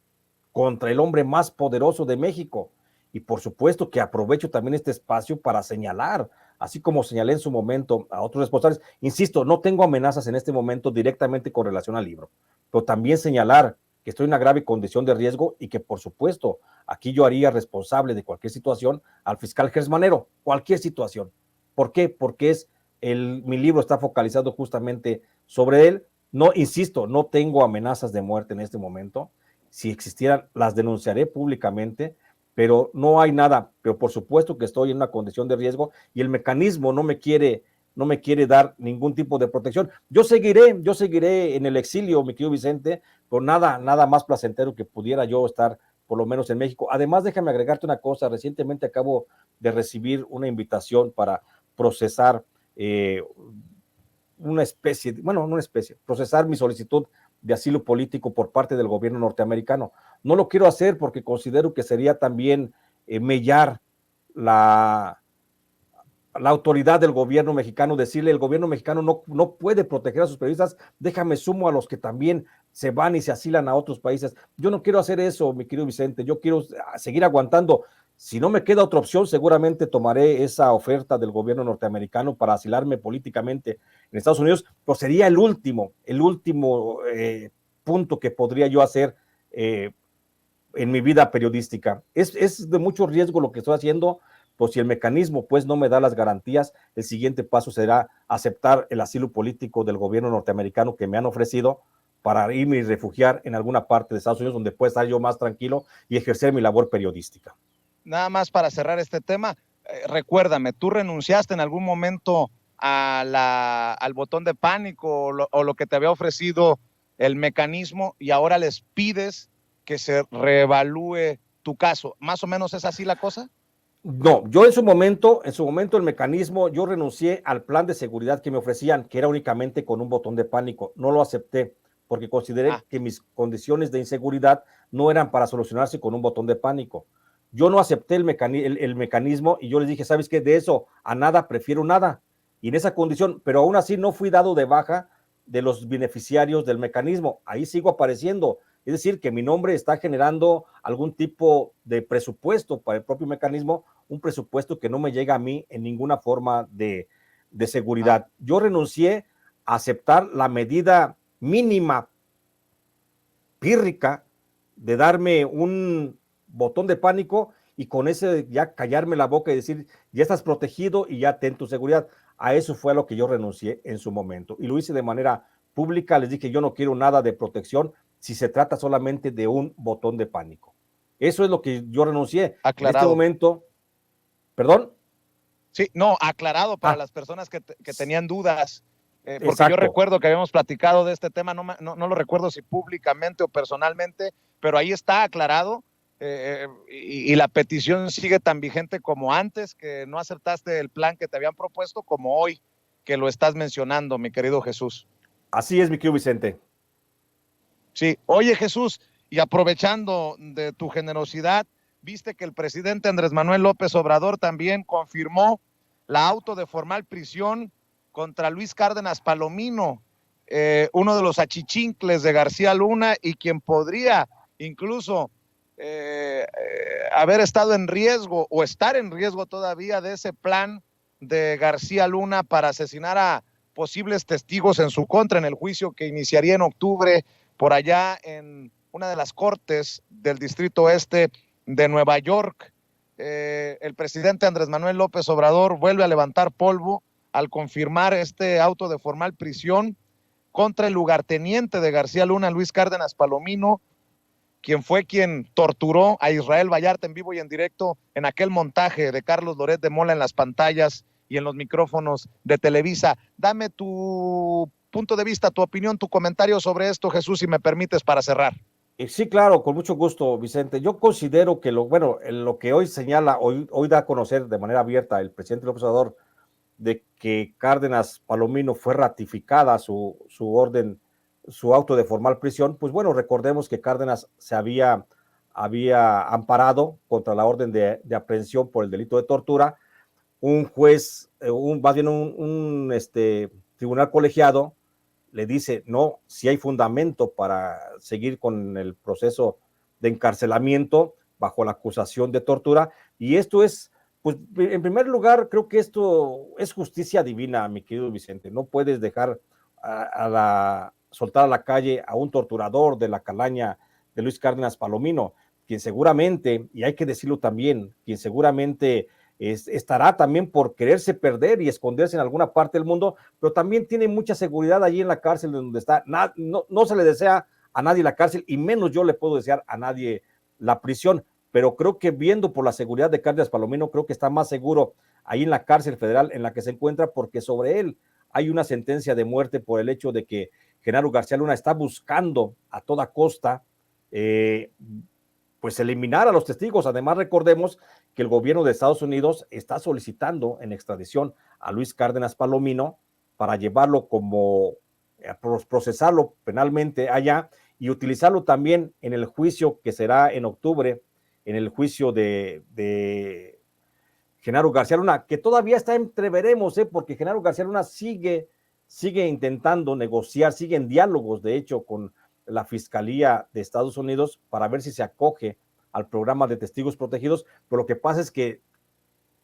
contra el hombre más poderoso de México. Y por supuesto que aprovecho también este espacio para señalar, así como señalé en su momento a otros responsables. Insisto, no tengo amenazas en este momento directamente con relación al libro, pero también señalar que estoy en una grave condición de riesgo y que por supuesto aquí yo haría responsable de cualquier situación al fiscal Gers Manero, cualquier situación. ¿Por qué? Porque mi libro está focalizado justamente sobre él. No, insisto, no tengo amenazas de muerte en este momento. Si existieran, las denunciaré públicamente, pero no hay nada. Pero por supuesto que estoy en una condición de riesgo y el mecanismo no me quiere dar ningún tipo de protección. Yo seguiré en el exilio, mi querido Vicente, pero nada más placentero que pudiera yo estar por lo menos en México. Además, déjame agregarte una cosa. Recientemente acabo de recibir una invitación para procesar procesar mi solicitud de asilo político por parte del gobierno norteamericano. No lo quiero hacer porque considero que sería también mellar la autoridad del gobierno mexicano, decirle el gobierno mexicano no puede proteger a sus periodistas, déjame sumo a los que también se van y se asilan a otros países. Yo no quiero hacer eso, mi querido Vicente, yo quiero seguir aguantando. Si no me queda otra opción, seguramente tomaré esa oferta del gobierno norteamericano para asilarme políticamente en Estados Unidos, pero sería el último punto que podría yo hacer en mi vida periodística. Es de mucho riesgo lo que estoy haciendo, pues si el mecanismo pues no me da las garantías, el siguiente paso será aceptar el asilo político del gobierno norteamericano que me han ofrecido para irme y refugiar en alguna parte de Estados Unidos donde pueda estar yo más tranquilo y ejercer mi labor periodística. Nada más para cerrar este tema, recuérdame, ¿tú renunciaste en algún momento al botón de pánico o lo que te había ofrecido el mecanismo y ahora les pides que se reevalúe tu caso? ¿Más o menos es así la cosa? No, yo en su momento el mecanismo, yo renuncié al plan de seguridad que me ofrecían, que era únicamente con un botón de pánico. No lo acepté porque consideré que mis condiciones de inseguridad no eran para solucionarse con un botón de pánico. Yo no acepté el mecanismo y yo les dije, ¿sabes qué? De eso a nada, prefiero nada. Y en esa condición, pero aún así no fui dado de baja de los beneficiarios del mecanismo. Ahí sigo apareciendo. Es decir, que mi nombre está generando algún tipo de presupuesto para el propio mecanismo, un presupuesto que no me llega a mí en ninguna forma de seguridad. Yo renuncié a aceptar la medida mínima, pírrica, de darme un botón de pánico y con ese ya callarme la boca y decir, ya estás protegido y ya ten tu seguridad. A eso fue a lo que yo renuncié en su momento. Y lo hice de manera pública, les dije, yo no quiero nada de protección si se trata solamente de un botón de pánico. Eso es lo que yo renuncié. Aclarado. En este momento, ¿perdón? Sí, no, aclarado para las personas que tenían dudas. Porque exacto. Yo recuerdo que habíamos platicado de este tema, no lo recuerdo si públicamente o personalmente, pero ahí está aclarado y la petición sigue tan vigente como antes, que no aceptaste el plan que te habían propuesto, como hoy que lo estás mencionando, mi querido Jesús. Así es, mi querido Vicente. Sí, oye Jesús, y aprovechando de tu generosidad, viste que el presidente Andrés Manuel López Obrador también confirmó la auto de formal prisión contra Luis Cárdenas Palomino, uno de los achichincles de García Luna y quien podría incluso haber estado en riesgo o estar en riesgo todavía de ese plan de García Luna para asesinar a posibles testigos en su contra en el juicio que iniciaría en octubre por allá en una de las cortes del Distrito Este de Nueva York. El presidente Andrés Manuel López Obrador vuelve a levantar polvo al confirmar este auto de formal prisión contra el lugarteniente de García Luna, Luis Cárdenas Palomino, quien torturó a Israel Vallarta en vivo y en directo en aquel montaje de Carlos Loret de Mola en las pantallas y en los micrófonos de Televisa. Dame tu punto de vista, tu opinión, tu comentario sobre esto, Jesús, si me permites, para cerrar. Sí, claro, con mucho gusto, Vicente. Yo considero que lo que hoy señala, hoy da a conocer de manera abierta el presidente López Obrador de que Cárdenas Palomino fue ratificada su orden, su auto de formal prisión, pues bueno, recordemos que Cárdenas se había amparado contra la orden de aprehensión por el delito de tortura. Un juez, más bien un tribunal colegiado le dice, no, si hay fundamento para seguir con el proceso de encarcelamiento bajo la acusación de tortura, y esto es, pues, en primer lugar, creo que esto es justicia divina, mi querido Vicente. No puedes dejar soltar a la calle a un torturador de la calaña de Luis Cárdenas Palomino, quien seguramente, y hay que decirlo también, quien seguramente estará también por quererse perder y esconderse en alguna parte del mundo, pero también tiene mucha seguridad allí en la cárcel donde está. No se le desea a nadie la cárcel, y menos yo le puedo desear a nadie la prisión, pero creo que viendo por la seguridad de Cárdenas Palomino, creo que está más seguro ahí en la cárcel federal en la que se encuentra, porque sobre él hay una sentencia de muerte por el hecho de que Genaro García Luna está buscando a toda costa pues eliminar a los testigos. Además, recordemos que el gobierno de Estados Unidos está solicitando en extradición a Luis Cárdenas Palomino para llevarlo procesarlo penalmente allá y utilizarlo también en el juicio que será en octubre, en el juicio de Genaro García Luna, que todavía está entreveremos, porque Genaro García Luna sigue intentando negociar, sigue en diálogos, de hecho, con la Fiscalía de Estados Unidos para ver si se acoge al programa de testigos protegidos, pero lo que pasa es que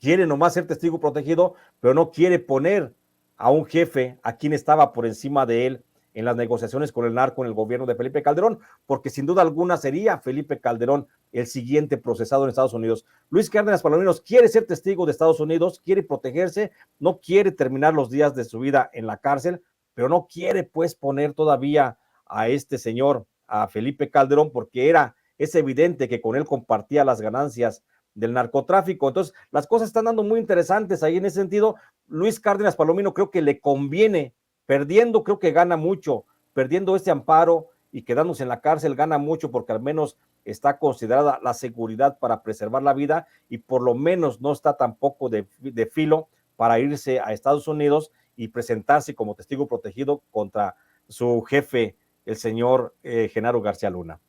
quiere nomás ser testigo protegido, pero no quiere poner a un jefe a quien estaba por encima de él en las negociaciones con el narco en el gobierno de Felipe Calderón, porque sin duda alguna sería Felipe Calderón el siguiente procesado en Estados Unidos. Luis Cárdenas Palomino quiere ser testigo de Estados Unidos, quiere protegerse, no quiere terminar los días de su vida en la cárcel, pero no quiere pues poner todavía a este señor, a Felipe Calderón, porque es evidente que con él compartía las ganancias del narcotráfico. Entonces, las cosas están dando muy interesantes ahí en ese sentido. Luis Cárdenas Palomino creo que le conviene, perdiendo creo que gana mucho, perdiendo este amparo y quedándose en la cárcel gana mucho, porque al menos está considerada la seguridad para preservar la vida y por lo menos no está tampoco de filo para irse a Estados Unidos y presentarse como testigo protegido contra su jefe, el señor Genaro García Luna.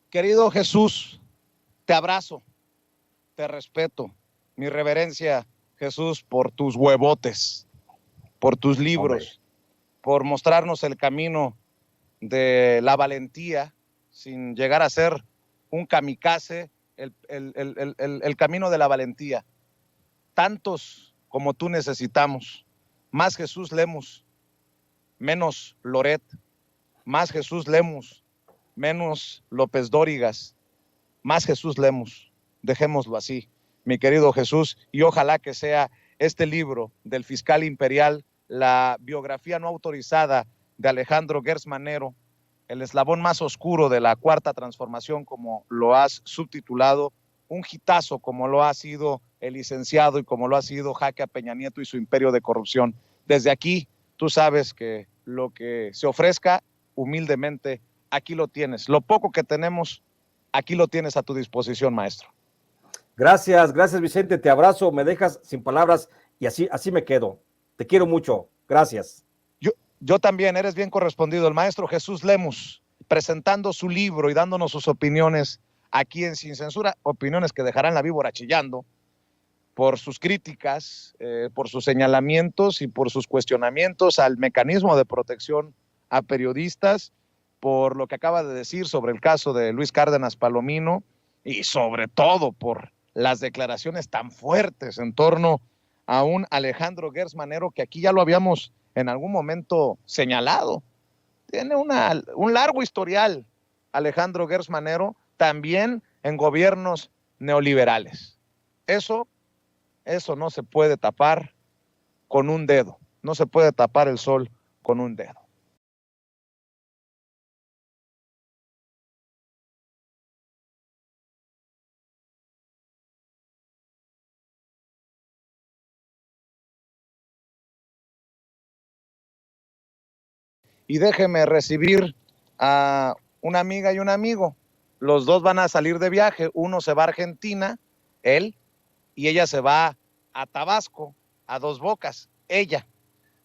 Querido Jesús, te abrazo, te respeto, mi reverencia, Jesús, por tus huevotes, por tus libros, hombre, por mostrarnos el camino de la valentía, sin llegar a ser un kamikaze, el camino de la valentía. Tantos como tú necesitamos, más Jesús Lemus, menos Loret, más Jesús Lemus, menos López Dórigas, más Jesús Lemus. Dejémoslo así, mi querido Jesús, y ojalá que sea este libro del fiscal imperial, la biografía no autorizada de Alejandro Gertz Manero, el eslabón más oscuro de la cuarta transformación, como lo has subtitulado, un hitazo como lo ha sido el licenciado y como lo ha sido Jaque a Peña Nieto y su imperio de corrupción. Desde aquí, tú sabes que lo que se ofrezca, humildemente, aquí lo tienes. Lo poco que tenemos, aquí lo tienes a tu disposición, maestro. Gracias Vicente, te abrazo, me dejas sin palabras y así me quedo. Te quiero mucho, gracias. Yo también, eres bien correspondido. El maestro Jesús Lemus, presentando su libro y dándonos sus opiniones aquí en Sin Censura, opiniones que dejarán la víbora chillando por sus críticas, por sus señalamientos y por sus cuestionamientos al mecanismo de protección a periodistas. por lo que acaba de decir sobre el caso de Luis Cárdenas Palomino y sobre todo por las declaraciones tan fuertes en torno a un Alejandro Gertz Manero que aquí ya lo habíamos en algún momento señalado. Tiene un largo historial Alejandro Gertz Manero, también en gobiernos neoliberales. Eso no se puede tapar con un dedo, no se puede tapar el sol con un dedo. Y déjeme recibir a una amiga y un amigo. Los dos van a salir de viaje, uno se va a Argentina, él, y ella se va a Tabasco, a Dos Bocas, ella.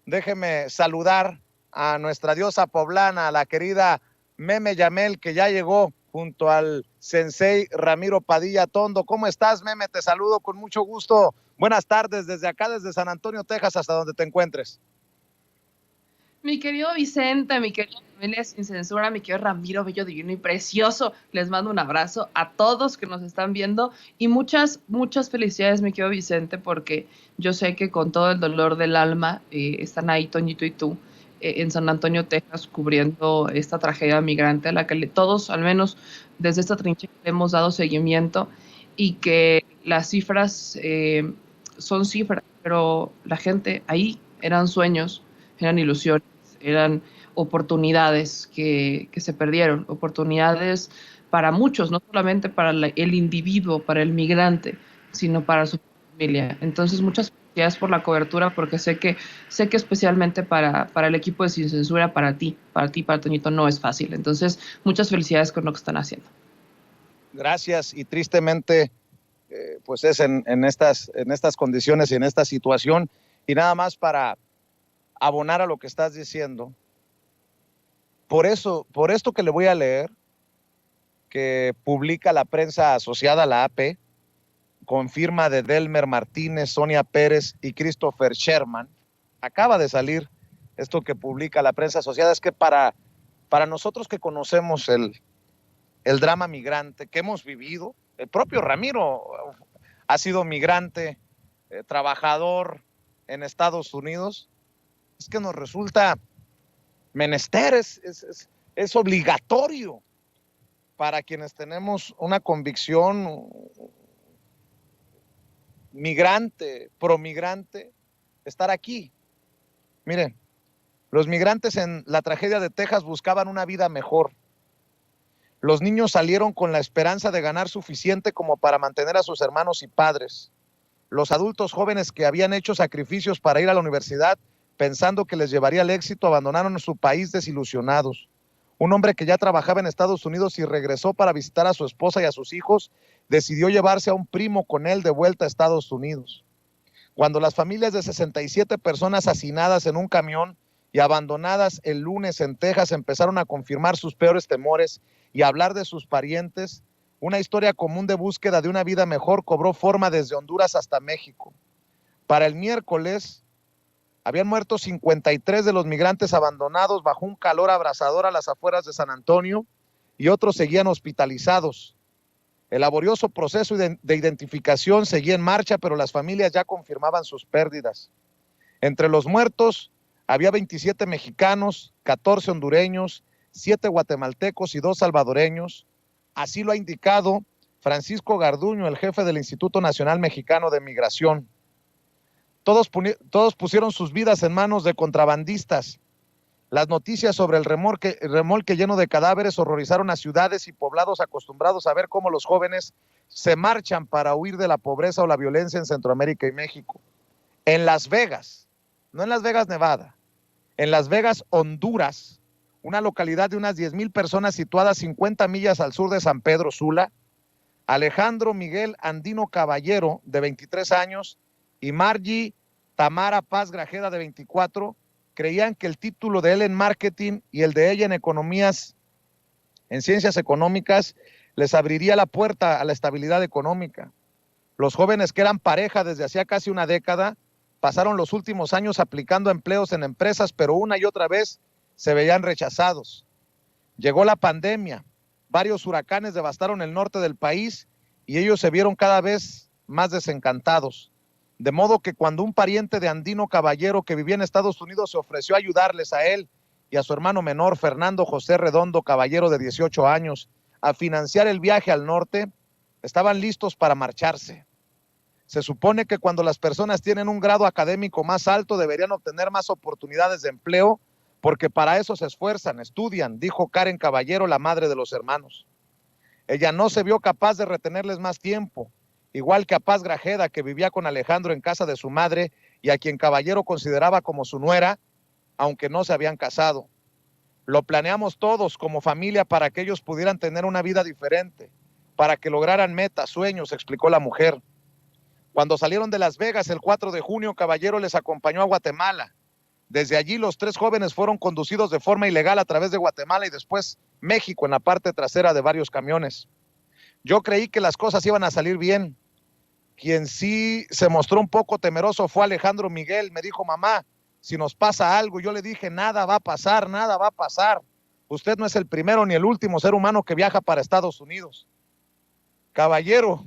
Déjeme saludar a nuestra diosa poblana, a la querida Meme Yamel, que ya llegó junto al sensei Ramiro Padilla Tondo. ¿Cómo estás, Meme? Te saludo con mucho gusto. Buenas tardes desde acá, desde San Antonio, Texas, hasta donde te encuentres. Mi querido Vicente, mi querida familia sin censura, mi querido Ramiro, bello, divino y precioso, les mando un abrazo a todos que nos están viendo y muchas, muchas felicidades, mi querido Vicente, porque yo sé que con todo el dolor del alma están ahí Toñito y tú en San Antonio, Texas, cubriendo esta tragedia migrante a la que todos, al menos desde esta trinchera, hemos dado seguimiento y que las cifras son cifras, pero la gente ahí eran sueños, eran ilusiones, eran oportunidades que se perdieron, oportunidades para muchos, no solamente para el individuo, para el migrante, sino para su familia. Entonces, muchas felicidades por la cobertura, porque sé que especialmente para el equipo de Sin Censura, para Toñito, no es fácil. Entonces, muchas felicidades con lo que están haciendo. Gracias, y tristemente, pues es en estas condiciones y en esta situación, y nada más para abonar a lo que estás diciendo. Por esto que le voy a leer, que publica la prensa asociada a la AP, con firma de Delmer Martínez, Sonia Pérez y Christopher Sherman, acaba de salir esto que publica la prensa asociada. Es que para nosotros que conocemos el drama migrante que hemos vivido, el propio Ramiro ha sido migrante, trabajador en Estados Unidos, es que nos resulta menester, es obligatorio para quienes tenemos una convicción migrante, promigrante, estar aquí. Miren, los migrantes en la tragedia de Texas buscaban una vida mejor. Los niños salieron con la esperanza de ganar suficiente como para mantener a sus hermanos y padres. Los adultos jóvenes que habían hecho sacrificios para ir a la universidad pensando que les llevaría el éxito, abandonaron su país desilusionados. Un hombre que ya trabajaba en Estados Unidos y regresó para visitar a su esposa y a sus hijos, decidió llevarse a un primo con él de vuelta a Estados Unidos. Cuando las familias de 67 personas hacinadas en un camión y abandonadas el lunes en Texas empezaron a confirmar sus peores temores y a hablar de sus parientes, una historia común de búsqueda de una vida mejor cobró forma desde Honduras hasta México. Para el miércoles, habían muerto 53 de los migrantes abandonados bajo un calor abrasador a las afueras de San Antonio y otros seguían hospitalizados. El laborioso proceso de identificación seguía en marcha, pero las familias ya confirmaban sus pérdidas. Entre los muertos había 27 mexicanos, 14 hondureños, 7 guatemaltecos y 2 salvadoreños. Así lo ha indicado Francisco Garduño, el jefe del Instituto Nacional Mexicano de Migración. Todos pusieron sus vidas en manos de contrabandistas. Las noticias sobre el remolque lleno de cadáveres horrorizaron a ciudades y poblados acostumbrados a ver cómo los jóvenes se marchan para huir de la pobreza o la violencia en Centroamérica y México. En Las Vegas, no en Las Vegas, Nevada, en Las Vegas, Honduras, una localidad de unas 10,000 personas situada 50 millas al sur de San Pedro Sula, Alejandro Miguel Andino Caballero, de 23 años, y Margie Tamara Paz Grajeda, de 24, creían que el título de él en marketing y el de ella en ciencias económicas les abriría la puerta a la estabilidad económica. Los jóvenes que eran pareja desde hacía casi una década pasaron los últimos años aplicando empleos en empresas, pero una y otra vez se veían rechazados. Llegó la pandemia, varios huracanes devastaron el norte del país y ellos se vieron cada vez más desencantados. De modo que cuando un pariente de Andino Caballero que vivía en Estados Unidos se ofreció a ayudarles a él y a su hermano menor, Fernando José Redondo Caballero, de 18 años, a financiar el viaje al norte, estaban listos para marcharse. Se supone que cuando las personas tienen un grado académico más alto deberían obtener más oportunidades de empleo porque para eso se esfuerzan, estudian, dijo Karen Caballero, la madre de los hermanos. Ella no se vio capaz de retenerles más tiempo, igual que a Paz Grajeda, que vivía con Alejandro en casa de su madre y a quien Caballero consideraba como su nuera, aunque no se habían casado. Lo planeamos todos como familia para que ellos pudieran tener una vida diferente, para que lograran metas, sueños, explicó la mujer. Cuando salieron de Las Vegas el 4 de junio, Caballero les acompañó a Guatemala. Desde allí los 3 jóvenes fueron conducidos de forma ilegal a través de Guatemala y después México en la parte trasera de varios camiones. Yo creí que las cosas iban a salir bien. Quien sí se mostró un poco temeroso fue Alejandro Miguel. Me dijo, mamá, si nos pasa algo. Yo le dije, nada va a pasar, nada va a pasar. Usted no es el primero ni el último ser humano que viaja para Estados Unidos. Caballero,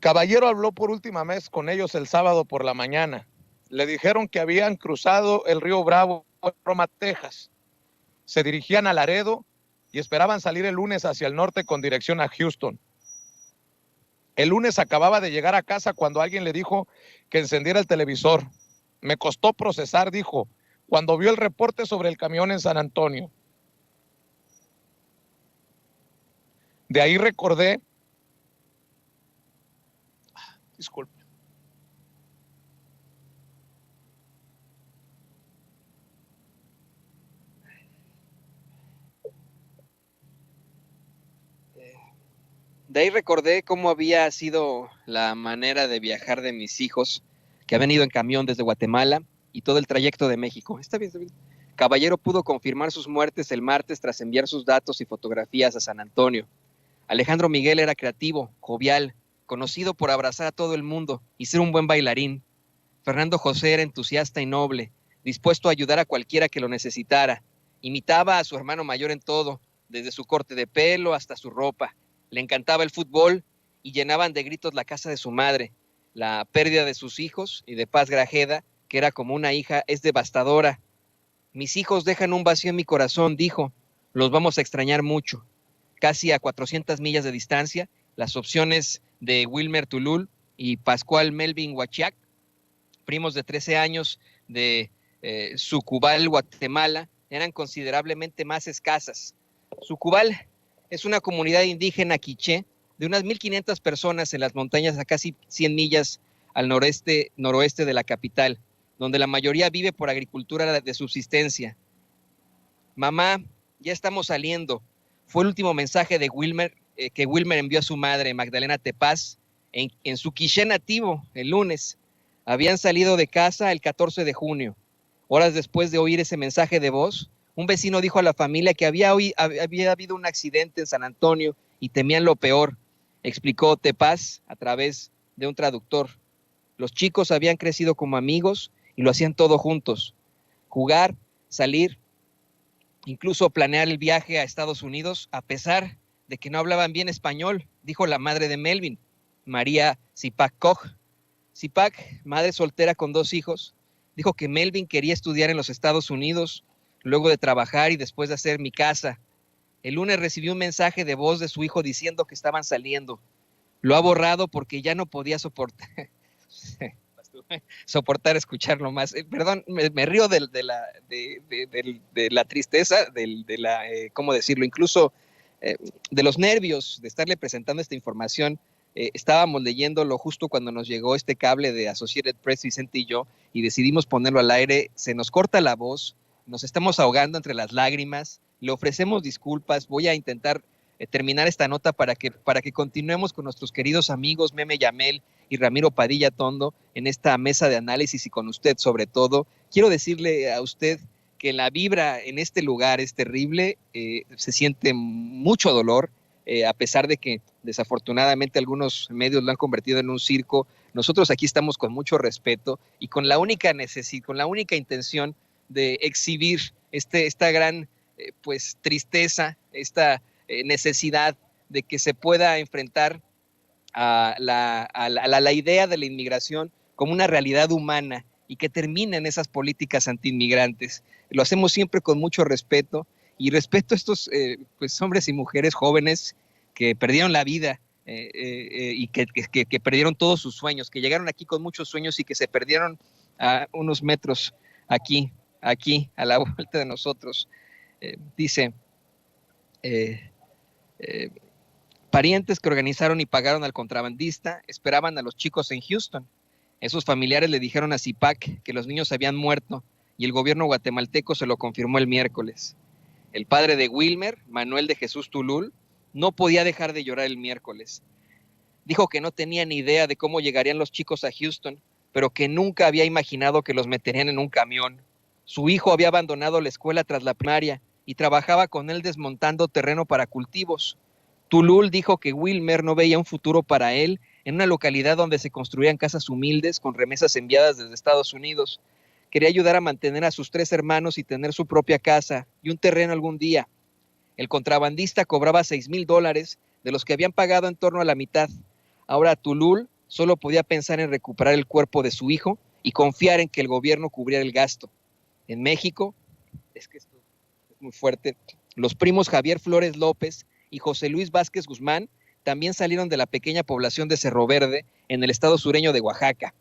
Caballero habló por última vez con ellos el sábado por la mañana. Le dijeron que habían cruzado el río Bravo en Roma, Texas. Se dirigían a Laredo y esperaban salir el lunes hacia el norte con dirección a Houston. El lunes acababa de llegar a casa cuando alguien le dijo que encendiera el televisor. Me costó procesar, dijo, cuando vio el reporte sobre el camión en San Antonio. De ahí recordé, disculpe. De ahí recordé cómo había sido la manera de viajar de mis hijos, que habían ido en camión desde Guatemala y todo el trayecto de México. Está bien, está bien. Caballero pudo confirmar sus muertes el martes tras enviar sus datos y fotografías a San Antonio. Alejandro Miguel era creativo, jovial, conocido por abrazar a todo el mundo y ser un buen bailarín. Fernando José era entusiasta y noble, dispuesto a ayudar a cualquiera que lo necesitara. Imitaba a su hermano mayor en todo, desde su corte de pelo hasta su ropa. Le encantaba el fútbol y llenaban de gritos la casa de su madre. La pérdida de sus hijos y de Paz Grajeda, que era como una hija, es devastadora. Mis hijos dejan un vacío en mi corazón, dijo. Los vamos a extrañar mucho. Casi a 400 millas de distancia, las opciones de Wilmer Tulul y Pascual Melvin Huachiac, primos de 13 años de Sucubal, Guatemala, eran considerablemente más escasas. Sucubal es una comunidad indígena quiché de unas 1,500 personas en las montañas a casi 100 millas al noroeste de la capital, donde la mayoría vive por agricultura de subsistencia. Mamá, ya estamos saliendo. Fue el último mensaje de Wilmer, que Wilmer envió a su madre, Magdalena Tepaz, en su quiché nativo el lunes. Habían salido de casa el 14 de junio. Horas después de oír ese mensaje de voz, un vecino dijo a la familia que había habido un accidente en San Antonio y temían lo peor, explicó Tepaz a través de un traductor. Los chicos habían crecido como amigos y lo hacían todo juntos. Jugar, salir, incluso planear el viaje a Estados Unidos, a pesar de que no hablaban bien español, dijo la madre de Melvin, María Zipac Koch. Zipac, madre soltera con 2 hijos, dijo que Melvin quería estudiar en los Estados Unidos, luego de trabajar y después de hacer mi casa. El lunes recibió un mensaje de voz de su hijo diciendo que estaban saliendo. Lo ha borrado porque ya no podía soportar escucharlo más. Perdón, me río de la tristeza, ¿cómo decirlo? Incluso de los nervios de estarle presentando esta información. Estábamos leyéndolo justo cuando nos llegó este cable de Associated Press, Vicente y yo, y decidimos ponerlo al aire. Se nos corta la voz, nos estamos ahogando entre las lágrimas, le ofrecemos disculpas, voy a intentar terminar esta nota para que continuemos con nuestros queridos amigos Meme Yamel y Ramiro Padilla Tondo en esta mesa de análisis y con usted sobre todo. Quiero decirle a usted que la vibra en este lugar es terrible, se siente mucho dolor, a pesar de que desafortunadamente algunos medios lo han convertido en un circo. Nosotros aquí estamos con mucho respeto y con la única intención de exhibir esta gran pues tristeza, esta necesidad de que se pueda enfrentar a la idea de la inmigración como una realidad humana y que terminen esas políticas antiinmigrantes. Lo hacemos siempre con mucho respeto y respeto a estos pues hombres y mujeres jóvenes que perdieron la vida y que perdieron todos sus sueños, que llegaron aquí con muchos sueños y que se perdieron a unos metros aquí, a la vuelta de nosotros. Dice, parientes que organizaron y pagaron al contrabandista esperaban a los chicos en Houston. Esos familiares le dijeron a Zipac que los niños habían muerto y el gobierno guatemalteco se lo confirmó el miércoles. El padre de Wilmer, Manuel de Jesús Tulul, no podía dejar de llorar el miércoles. Dijo que no tenía ni idea de cómo llegarían los chicos a Houston, pero que nunca había imaginado que los meterían en un camión. Su hijo había abandonado la escuela tras la primaria y trabajaba con él desmontando terreno para cultivos. Tulul dijo que Wilmer no veía un futuro para él en una localidad donde se construían casas humildes con remesas enviadas desde Estados Unidos. Quería ayudar a mantener a sus 3 hermanos y tener su propia casa y un terreno algún día. El contrabandista cobraba $6,000, de los que habían pagado en torno a la mitad. Ahora Tulul solo podía pensar en recuperar el cuerpo de su hijo y confiar en que el gobierno cubriera el gasto. En México, es que esto es muy fuerte, los primos Javier Flores López y José Luis Vázquez Guzmán también salieron de la pequeña población de Cerro Verde en el estado sureño de Oaxaca.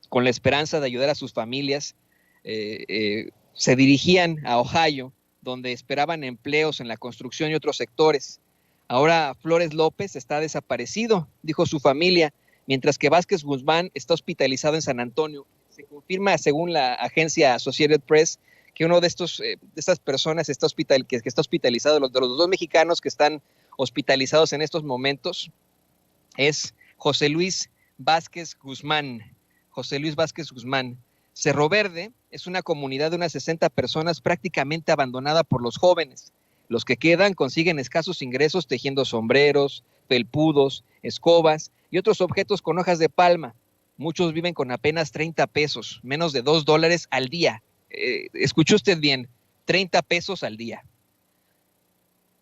Con la esperanza de ayudar a sus familias, se dirigían a Ohio, donde esperaban empleos en la construcción y otros sectores. Ahora Flores López está desaparecido, dijo su familia, mientras que Vázquez Guzmán está hospitalizado en San Antonio. Se confirma, según la agencia Associated Press, que uno de estas personas que está hospitalizado, de los 2 mexicanos que están hospitalizados en estos momentos, es José Luis Vázquez Guzmán. José Luis Vázquez Guzmán. Cerro Verde es una comunidad de unas 60 personas prácticamente abandonada por los jóvenes. Los que quedan consiguen escasos ingresos tejiendo sombreros, felpudos, escobas y otros objetos con hojas de palma. Muchos viven con apenas 30 pesos, menos de $2 al día. Escuchó usted bien, 30 pesos al día.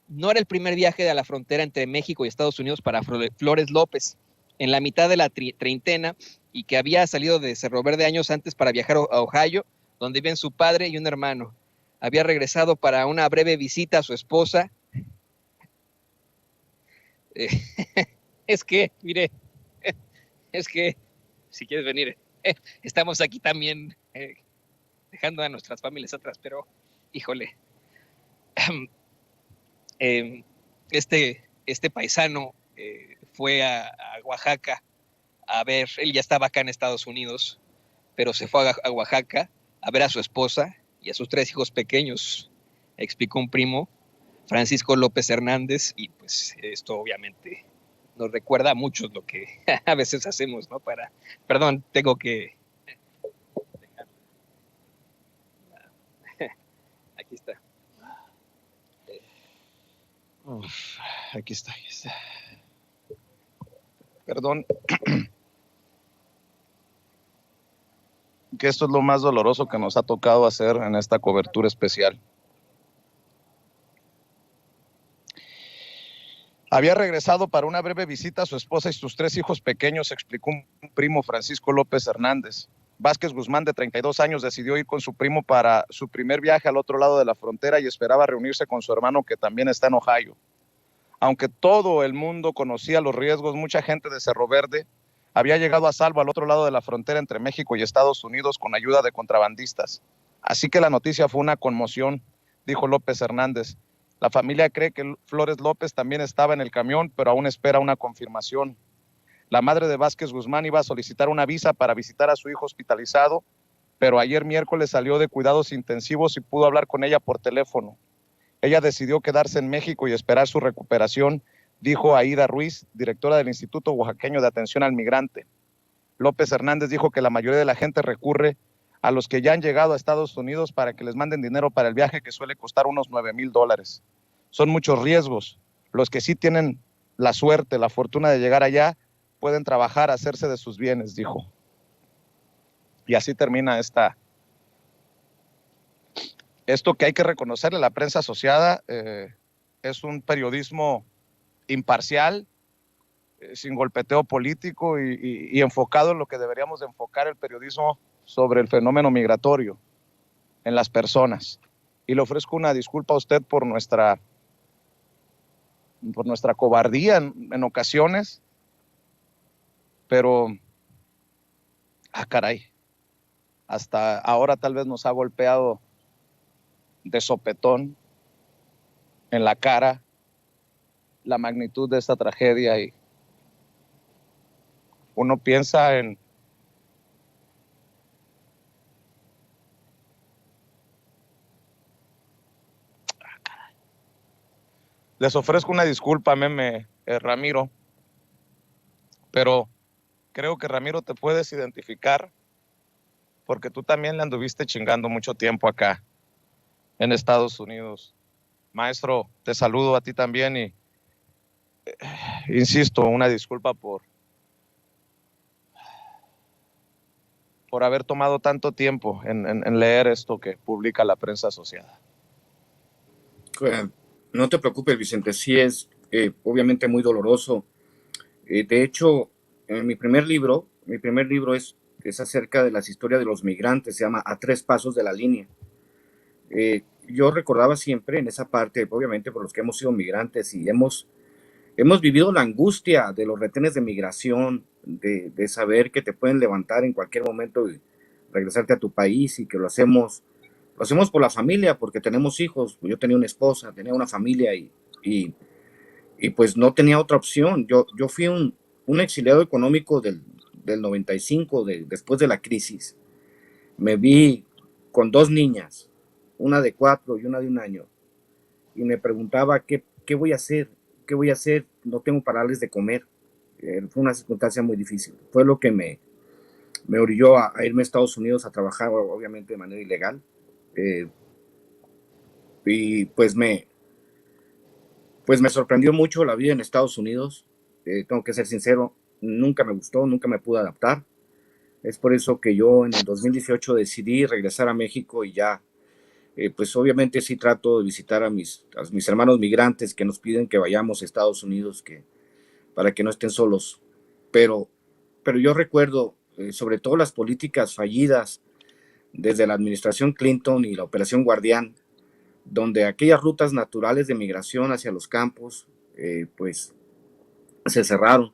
No era el primer viaje a la frontera entre México y Estados Unidos para Flores López. En la mitad de la treintena, y que había salido de Cerro Verde años antes para viajar a Ohio, donde viven su padre y un hermano. Había regresado para una breve visita a su esposa. Es que, mire, es que, si quieres venir, estamos aquí también dejando a nuestras familias atrás, pero, híjole, este paisano fue a Oaxaca a ver, él ya estaba acá en Estados Unidos, pero se fue a Oaxaca a ver a su esposa y a sus 3 hijos pequeños, explicó un primo, Francisco López Hernández, y pues esto obviamente nos recuerda a muchos lo que a veces hacemos, ¿no? Perdón, tengo que... Aquí está. Aquí está. Perdón. Que esto es lo más doloroso que nos ha tocado hacer en esta cobertura especial. Había regresado para una breve visita a su esposa y sus 3 hijos pequeños, explicó un primo, Francisco López Hernández. Vázquez Guzmán, de 32 años, decidió ir con su primo para su primer viaje al otro lado de la frontera y esperaba reunirse con su hermano, que también está en Ohio. Aunque todo el mundo conocía los riesgos, mucha gente de Cerro Verde había llegado a salvo al otro lado de la frontera entre México y Estados Unidos con ayuda de contrabandistas. Así que la noticia fue una conmoción, dijo López Hernández. La familia cree que Flores López también estaba en el camión, pero aún espera una confirmación. La madre de Vázquez Guzmán iba a solicitar una visa para visitar a su hijo hospitalizado, pero ayer miércoles salió de cuidados intensivos y pudo hablar con ella por teléfono. Ella decidió quedarse en México y esperar su recuperación, dijo Aida Ruiz, directora del Instituto Oaxaqueño de Atención al Migrante. López Hernández dijo que la mayoría de la gente recurre a los que ya han llegado a Estados Unidos para que les manden dinero para el viaje, que suele costar unos $9,000. Son muchos riesgos. Los que sí tienen la suerte, la fortuna de llegar allá, pueden trabajar, hacerse de sus bienes, dijo. Y así termina esto que hay que reconocerle. La prensa asociada es un periodismo imparcial, sin golpeteo político y enfocado en lo que deberíamos de enfocar el periodismo sobre el fenómeno migratorio en las personas. Y le ofrezco una disculpa a usted por nuestra cobardía en ocasiones, pero, caray, hasta ahora tal vez nos ha golpeado de sopetón en la cara la magnitud de esta tragedia, y uno piensa en les ofrezco una disculpa, Ramiro, pero creo que Ramiro te puedes identificar porque tú también le anduviste chingando mucho tiempo acá en Estados Unidos. Maestro, te saludo a ti también y insisto, una disculpa por haber tomado tanto tiempo en leer esto que publica la prensa asociada. No te preocupes, Vicente, sí es obviamente muy doloroso. De hecho, mi primer libro es acerca de las historias de los migrantes, se llama A 3 pasos de la línea. Yo recordaba siempre en esa parte, obviamente por los que hemos sido migrantes y hemos vivido la angustia de los retenes de migración, de saber que te pueden levantar en cualquier momento y regresarte a tu país, y que lo hacemos por la familia, porque tenemos hijos. Yo tenía una esposa, tenía una familia y pues no tenía otra opción. Yo fui un exiliado económico del 95, después de la crisis. Me vi con 2 niñas, una de 4 y una de 1 año, y me preguntaba qué voy a hacer, no tengo para darles de comer. Fue una circunstancia muy difícil. Fue lo que me orilló a irme a Estados Unidos a trabajar, obviamente de manera ilegal. Y pues me sorprendió mucho la vida en Estados Unidos. Tengo que ser sincero, nunca me gustó, nunca me pude adaptar. Es por eso que yo en el 2018 decidí regresar a México y ya, pues obviamente sí trato de visitar a mis hermanos migrantes que nos piden que vayamos a Estados Unidos, para que no estén solos. Pero yo recuerdo sobre todo las políticas fallidas desde la administración Clinton y la Operación Guardián, donde aquellas rutas naturales de migración hacia los campos pues se cerraron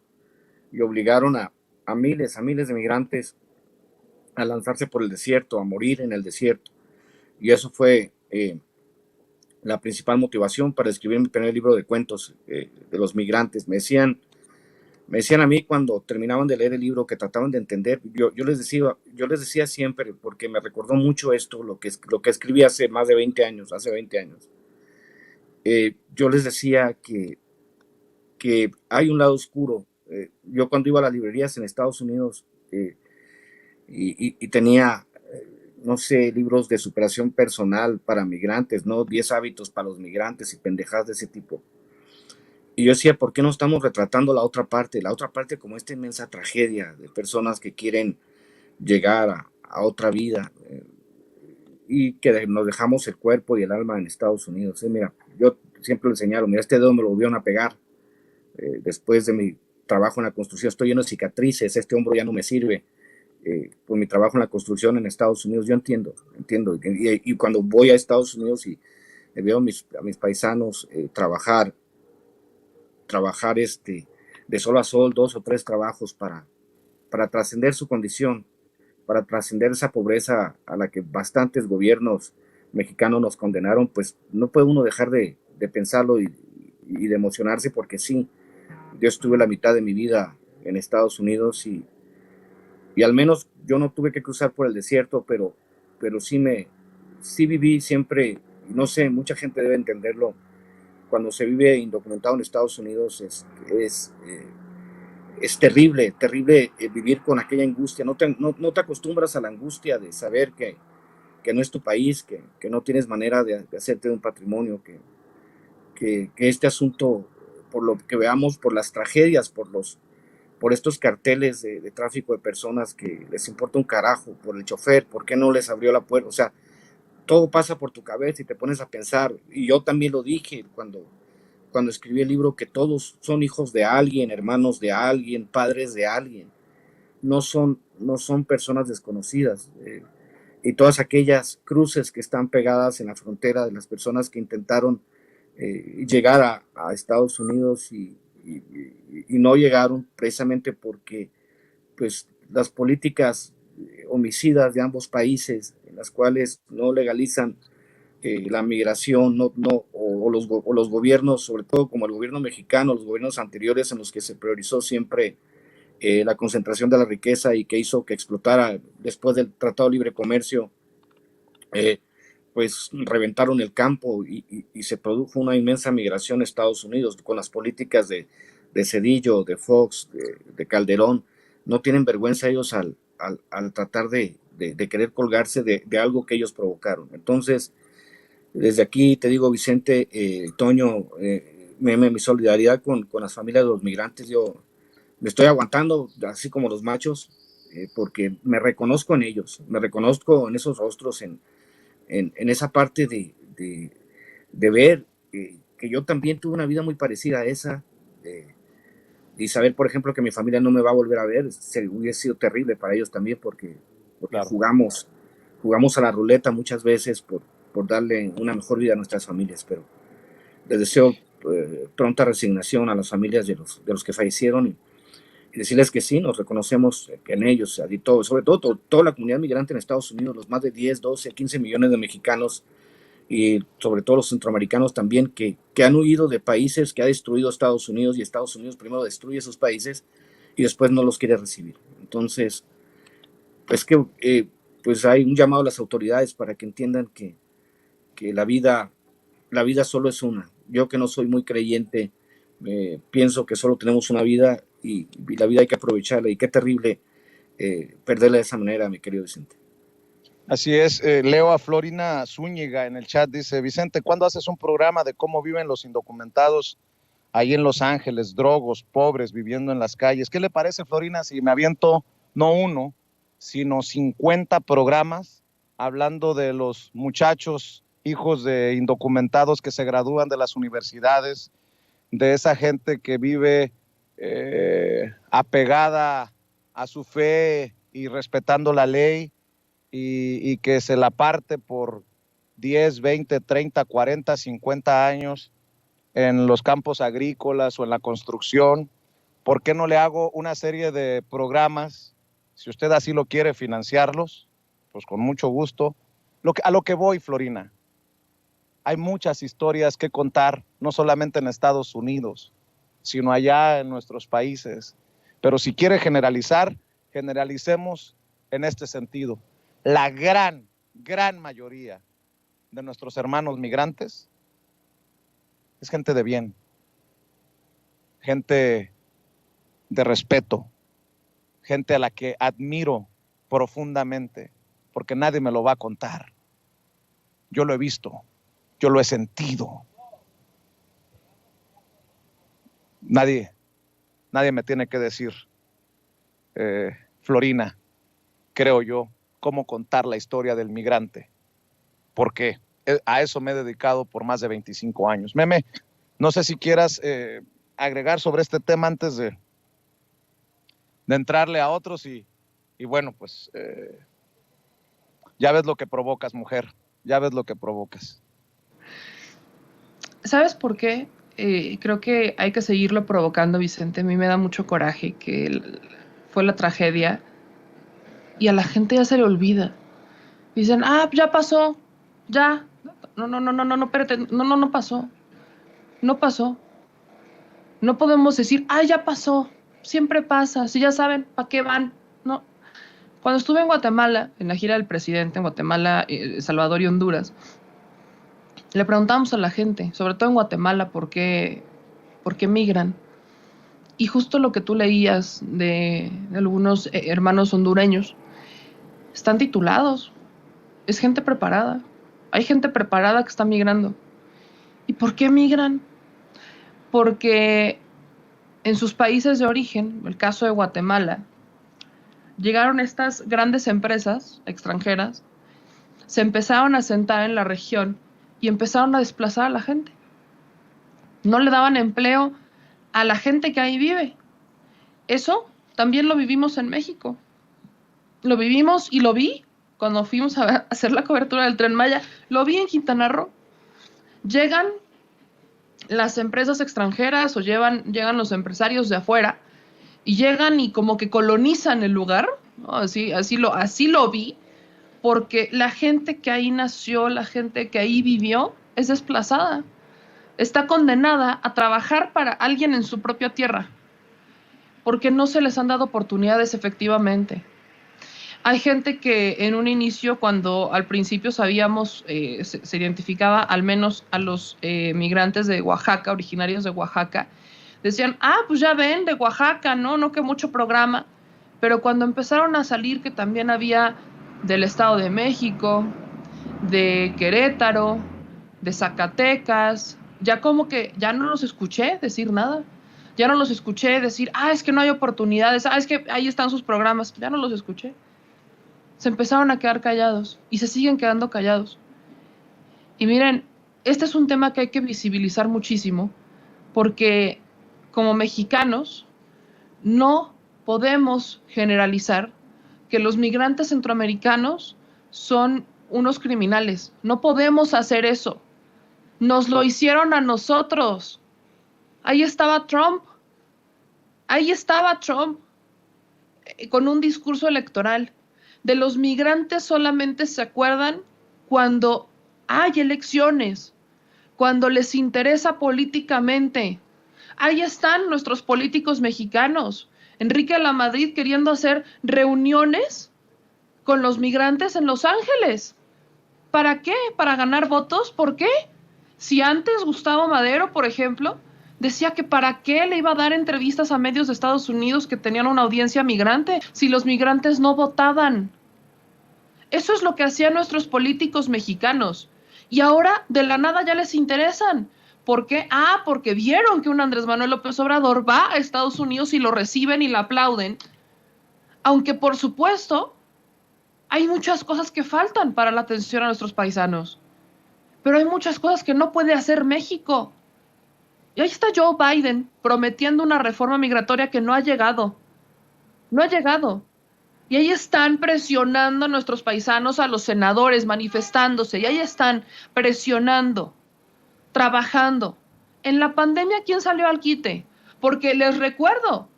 y obligaron a miles de migrantes a lanzarse por el desierto, a morir en el desierto. Y eso fue la principal motivación para escribir mi primer libro de cuentos de los migrantes. Me decían a mí cuando terminaban de leer el libro, que trataban de entender. Yo les decía siempre, porque me recordó mucho esto, lo que escribí hace 20 años. Yo les decía que hay un lado oscuro. Yo cuando iba a las librerías en Estados Unidos y tenía, no sé, libros de superación personal para migrantes, ¿no? 10 hábitos para los migrantes y pendejadas de ese tipo. Y yo decía, ¿por qué no estamos retratando la otra parte como esta inmensa tragedia de personas que quieren llegar a otra vida y que nos dejamos el cuerpo y el alma en Estados Unidos? Mira, yo siempre le enseñaron, mira, este dedo me lo volvieron a pegar después de mi trabajo en la construcción, estoy lleno de cicatrices, este hombro ya no me sirve por mi trabajo en la construcción en Estados Unidos. Yo entiendo, y cuando voy a Estados Unidos y veo a mis paisanos trabajar de sol a sol, 2 o 3 trabajos para trascender su condición, para trascender esa pobreza a la que bastantes gobiernos mexicanos nos condenaron, pues no puede uno dejar de pensarlo y de emocionarse, porque sí, yo estuve la mitad de mi vida en Estados Unidos y al menos yo no tuve que cruzar por el desierto, pero sí viví siempre no sé, mucha gente debe entenderlo, cuando se vive indocumentado en Estados Unidos es terrible, terrible vivir con aquella angustia. No te acostumbras a la angustia de saber que no es tu país, que no tienes manera de hacerte un patrimonio, que este asunto, por lo que veamos, por las tragedias, por estos carteles de tráfico de personas que les importa un carajo, por el chofer, por qué no les abrió la puerta, o sea, todo pasa por tu cabeza y te pones a pensar, y yo también lo dije cuando escribí el libro, que todos son hijos de alguien, hermanos de alguien, padres de alguien, no son personas desconocidas. Y todas aquellas cruces que están pegadas en la frontera de las personas que intentaron llegar a Estados Unidos y no llegaron precisamente porque pues las políticas homicidas de ambos países, en las cuales no legalizan la migración, o los gobiernos, sobre todo como el gobierno mexicano, los gobiernos anteriores en los que se priorizó siempre la concentración de la riqueza y que hizo que explotara después del Tratado de Libre Comercio, pues reventaron el campo y se produjo una inmensa migración a Estados Unidos con las políticas de Zedillo, de Fox, de Calderón. No tienen vergüenza ellos al tratar de querer colgarse de algo que ellos provocaron. Entonces, desde aquí te digo, Vicente, Toño, mi solidaridad con las familias de los migrantes. Yo me estoy aguantando, así como los machos, porque me reconozco en ellos, me reconozco en esos rostros, en esa parte de ver que yo también tuve una vida muy parecida a esa, y saber, por ejemplo, que mi familia no me va a volver a ver, hubiese sido terrible para ellos también, porque Claro. jugamos a la ruleta muchas veces por darle una mejor vida a nuestras familias, pero les deseo pronta resignación a las familias de los que fallecieron, y decirles que sí, nos reconocemos en ellos, y todo, sobre todo toda la comunidad migrante en Estados Unidos, los más de 10, 12, 15 millones de mexicanos, y sobre todo los centroamericanos también, que han huido de países que ha destruido Estados Unidos, y Estados Unidos primero destruye esos países y después no los quiere recibir. Entonces, pues pues hay un llamado a las autoridades para que entiendan que la vida solo es una. Yo, que no soy muy creyente, pienso que solo tenemos una vida, y la vida hay que aprovecharla, y qué terrible perderla de esa manera, mi querido Vicente. Así es, leo a Florina Zúñiga en el chat, dice: Vicente, ¿cuándo haces un programa de cómo viven los indocumentados ahí en Los Ángeles, drogos, pobres, viviendo en las calles? ¿Qué le parece, Florina, si me aviento no uno, sino 50 programas hablando de los muchachos, hijos de indocumentados que se gradúan de las universidades, de esa gente que vive apegada a su fe y respetando la ley, y que se la parte por 10, 20, 30, 40, 50 años en los campos agrícolas o en la construcción? ¿Por qué no le hago una serie de programas? Si usted así lo quiere, financiarlos, pues con mucho gusto. A lo que voy, Florina, hay muchas historias que contar, no solamente en Estados Unidos, sino allá en nuestros países. Pero si quiere generalizar, generalicemos en este sentido. La gran mayoría de nuestros hermanos migrantes es gente de bien, gente de respeto, gente a la que admiro profundamente, porque nadie me lo va a contar. Yo lo he visto, yo lo he sentido. Nadie me tiene que decir, Florina, creo yo, cómo contar la historia del migrante, porque a eso me he dedicado por más de 25 años. Meme, no sé si quieras agregar sobre este tema antes de entrarle a otros, y bueno, pues ya ves lo que provocas, mujer, ya ves lo que provocas. ¿Sabes por qué? Creo que hay que seguirlo provocando, Vicente. A mí me da mucho coraje que fue la tragedia y a la gente ya se le olvida. Dicen, ya pasó, ya. No, espérate, no pasó. No pasó. No podemos decir, ya pasó. Siempre pasa. Si ya saben, ¿para qué van? No. Cuando estuve en Guatemala, en la gira del presidente, en Guatemala, Salvador y Honduras, Le preguntamos a la gente, sobre todo en Guatemala, por qué migran. Y justo lo que tú leías de algunos hermanos hondureños, están titulados, es gente preparada. Hay gente preparada que está migrando. ¿Y por qué migran? Porque en sus países de origen, el caso de Guatemala, llegaron estas grandes empresas extranjeras, se empezaron a sentar en la región y empezaron a desplazar a la gente. No le daban empleo a la gente que ahí vive. Eso también lo vivimos en México. Lo vivimos y lo vi cuando fuimos a hacer la cobertura del Tren Maya. Lo vi en Quintana Roo. Llegan las empresas extranjeras o llegan los empresarios de afuera y llegan y como que colonizan el lugar, ¿no? Así lo vi, porque la gente que ahí nació, la gente que ahí vivió, es desplazada. Está condenada a trabajar para alguien en su propia tierra, porque no se les han dado oportunidades efectivamente. Hay gente que en un inicio, cuando al principio sabíamos, se identificaba al menos a los migrantes de Oaxaca, originarios de Oaxaca, decían, pues ya ven, de Oaxaca, no que mucho programa. Pero cuando empezaron a salir que también había del Estado de México, de Querétaro, de Zacatecas, ya como que ya no los escuché decir nada. Ya no los escuché decir, es que no hay oportunidades, es que ahí están sus programas. Ya no los escuché. Se empezaron a quedar callados y se siguen quedando callados. Y miren, este es un tema que hay que visibilizar muchísimo, porque como mexicanos no podemos generalizar que los migrantes centroamericanos son unos criminales. No podemos hacer eso. Nos lo hicieron a nosotros. Ahí estaba Trump con un discurso electoral. De los migrantes solamente se acuerdan cuando hay elecciones, cuando les interesa políticamente. Ahí están nuestros políticos mexicanos. Enrique Lamadrid queriendo hacer reuniones con los migrantes en Los Ángeles. ¿Para qué? ¿Para ganar votos? ¿Por qué? Si antes Gustavo Madero, por ejemplo, decía que para qué le iba a dar entrevistas a medios de Estados Unidos que tenían una audiencia migrante si los migrantes no votaban. Eso es lo que hacían nuestros políticos mexicanos. Y ahora de la nada ya les interesan. ¿Por qué? Porque vieron que un Andrés Manuel López Obrador va a Estados Unidos y lo reciben y lo aplauden. Aunque por supuesto hay muchas cosas que faltan para la atención a nuestros paisanos. Pero hay muchas cosas que no puede hacer México. Y ahí está Joe Biden prometiendo una reforma migratoria que no ha llegado. No ha llegado. Y ahí están presionando a nuestros paisanos, a los senadores, manifestándose. Y ahí están presionando, trabajando. En la pandemia, ¿quién salió al quite? Porque les recuerdo,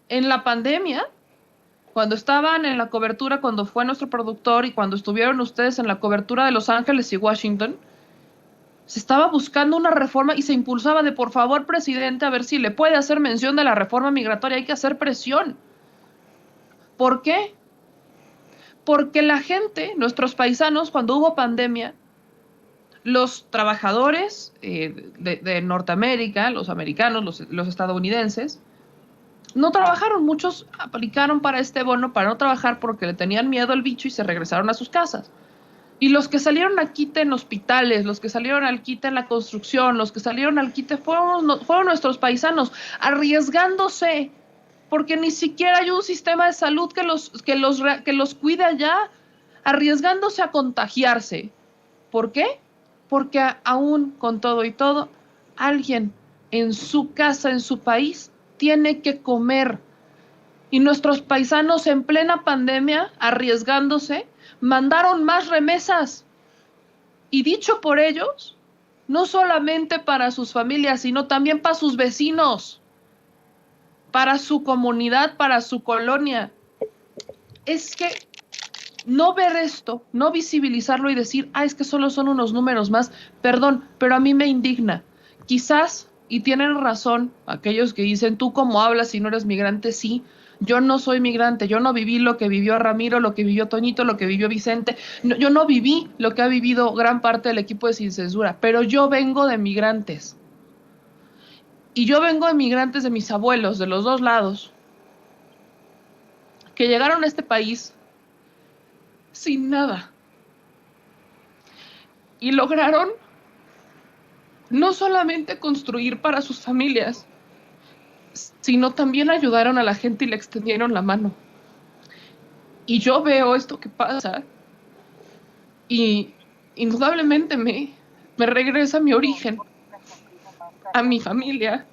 en la pandemia, cuando estaban en la cobertura, cuando fue nuestro productor y cuando estuvieron ustedes en la cobertura de Los Ángeles y Washington, se estaba buscando una reforma y se impulsaba de, por favor, presidente, a ver si le puede hacer mención de la reforma migratoria. Hay que hacer presión. ¿Por qué? Porque la gente, nuestros paisanos, cuando hubo pandemia, los trabajadores de Norteamérica, los americanos, los estadounidenses, no trabajaron. Muchos aplicaron para este bono para no trabajar porque le tenían miedo al bicho y se regresaron a sus casas. Y los que salieron al quite en hospitales, los que salieron al quite en la construcción, los que salieron al quite fueron nuestros paisanos, arriesgándose, porque ni siquiera hay un sistema de salud que los cuide allá, arriesgándose a contagiarse. ¿Por qué? Porque aún con todo y todo, alguien en su casa, en su país, tiene que comer. Y nuestros paisanos en plena pandemia, arriesgándose, mandaron más remesas. Y dicho por ellos, no solamente para sus familias, sino también para sus vecinos, para su comunidad, para su colonia. Es que no ver esto, no visibilizarlo y decir, es que solo son unos números más, perdón, pero a mí me indigna. Quizás Y tienen razón aquellos que dicen, tú cómo hablas si no eres migrante. Sí, yo no soy migrante, yo no viví lo que vivió Ramiro, lo que vivió Toñito, lo que vivió Vicente. No, yo no viví lo que ha vivido gran parte del equipo de Sin Censura, pero yo vengo de migrantes. Y yo vengo de migrantes de mis abuelos, de los dos lados, que llegaron a este país sin nada. Y lograron no solamente construir para sus familias, sino también ayudaron a la gente y le extendieron la mano. Y yo veo esto que pasa y indudablemente me regresa a mi origen, a mi familia.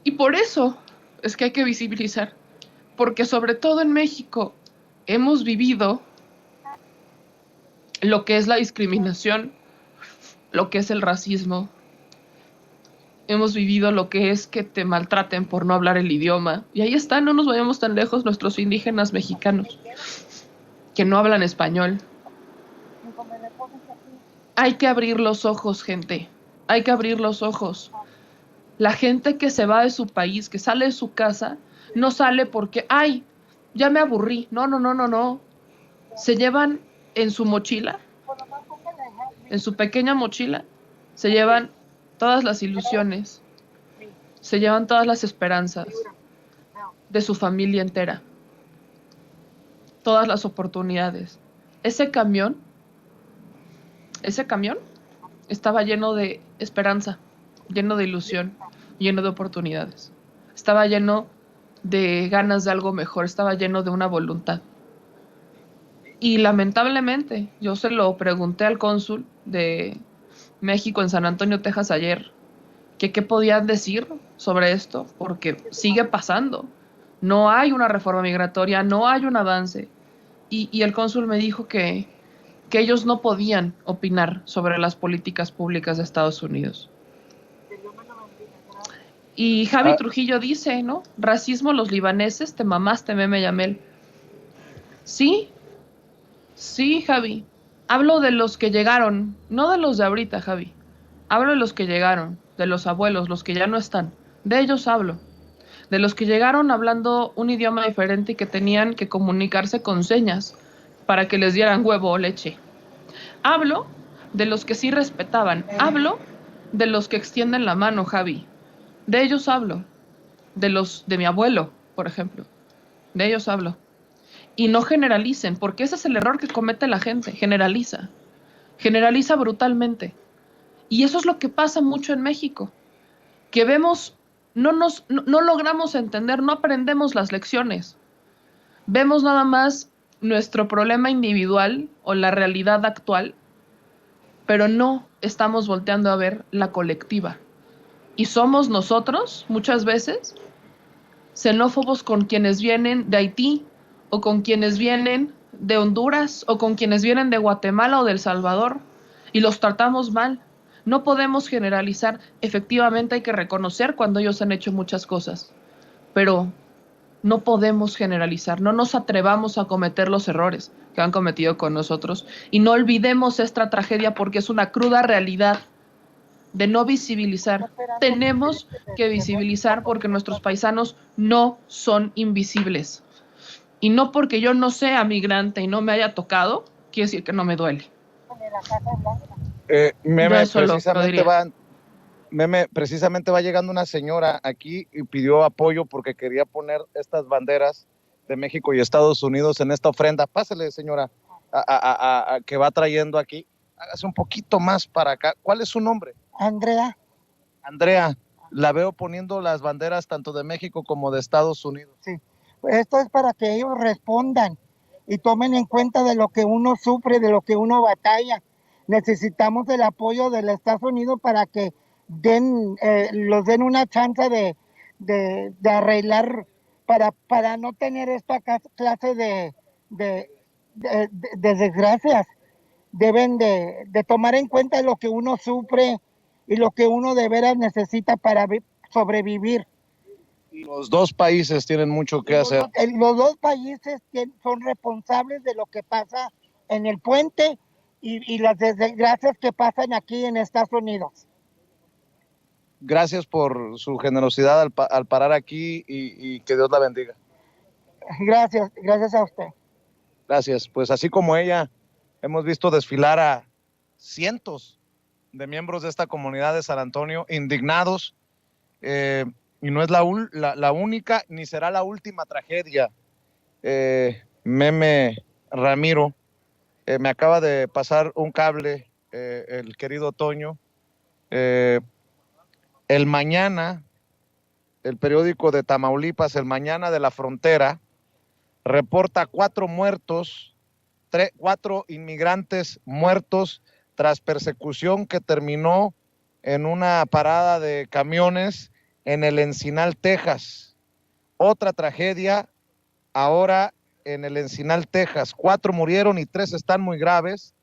Y por eso es que hay que visibilizar, porque sobre todo en México hemos vivido lo que es la discriminación, lo que es el racismo. Hemos vivido lo que es que te maltraten por no hablar el idioma. Y ahí están, no nos vayamos tan lejos, nuestros indígenas mexicanos, que no hablan español. Hay que abrir los ojos, gente. Hay que abrir los ojos. La gente que se va de su país, que sale de su casa, no sale porque, ay, ya me aburrí. No, no, no, no, no. Se llevan en su mochila, en su pequeña mochila, se llevan todas las ilusiones, se llevan todas las esperanzas de su familia entera, todas las oportunidades. Ese camión estaba lleno de esperanza, lleno de ilusión, lleno de oportunidades. Estaba lleno de ganas de algo mejor, estaba lleno de una voluntad. Y lamentablemente, yo se lo pregunté al cónsul de México en San Antonio, Texas ayer, que qué podían decir sobre esto, porque sigue pasando. No hay una reforma migratoria, no hay un avance. Y el cónsul me dijo que ellos no podían opinar sobre las políticas públicas de Estados Unidos. Y Javi Trujillo dice, ¿no? Racismo, los libaneses, te mamaste, meme Yamel. Sí, Javi. Hablo de los que llegaron, no de los de ahorita, Javi. Hablo de los que llegaron, de los abuelos, los que ya no están. De ellos hablo. De los que llegaron hablando un idioma diferente y que tenían que comunicarse con señas para que les dieran huevo o leche. Hablo de los que sí respetaban. Hablo de los que extienden la mano, Javi. De ellos hablo. De mi abuelo, por ejemplo. De ellos hablo. Y no generalicen, porque ese es el error que comete la gente. Generaliza. Generaliza brutalmente. Y eso es lo que pasa mucho en México. Que vemos, no logramos entender, no aprendemos las lecciones. Vemos nada más nuestro problema individual o la realidad actual, pero no estamos volteando a ver la colectiva. Y somos nosotros, muchas veces, xenófobos con quienes vienen de Haití, o con quienes vienen de Honduras, o con quienes vienen de Guatemala o de El Salvador, y los tratamos mal. No podemos generalizar. Efectivamente hay que reconocer cuando ellos han hecho muchas cosas, pero no podemos generalizar. No nos atrevamos a cometer los errores que han cometido con nosotros, y no olvidemos esta tragedia porque es una cruda realidad de no visibilizar. Tenemos que visibilizar porque nuestros paisanos no son invisibles. Y no porque yo no sea migrante y no me haya tocado, quiere decir que no me duele. Meme, precisamente va llegando una señora aquí y pidió apoyo porque quería poner estas banderas de México y Estados Unidos en esta ofrenda. Pásale, señora, que va trayendo aquí. Hágase un poquito más para acá. ¿Cuál es su nombre? Andrea. Andrea, la veo poniendo las banderas tanto de México como de Estados Unidos. Sí, esto es para que ellos respondan y tomen en cuenta de lo que uno sufre, de lo que uno batalla. Necesitamos el apoyo de los Estados Unidos para que los den una chance de arreglar, para no tener esta clase de desgracias. Deben de tomar en cuenta lo que uno sufre y lo que uno de veras necesita para sobrevivir. Los dos países tienen mucho que hacer. Los dos países son responsables de lo que pasa en el puente y las desgracias que pasan aquí en Estados Unidos. Gracias por su generosidad al parar aquí y que Dios la bendiga. Gracias a usted. Gracias. Pues así como ella, hemos visto desfilar a cientos de miembros de esta comunidad de San Antonio indignados, y no es la única ni será la última tragedia. Meme Ramiro, me acaba de pasar un cable, el querido Toño. El Mañana, el periódico de Tamaulipas, el Mañana de la Frontera, reporta 4 muertos, 4 inmigrantes muertos tras persecución que terminó en una parada de camiones en el Encinal, Texas. Otra tragedia ahora en el Encinal, Texas. 4 murieron y 3 están muy graves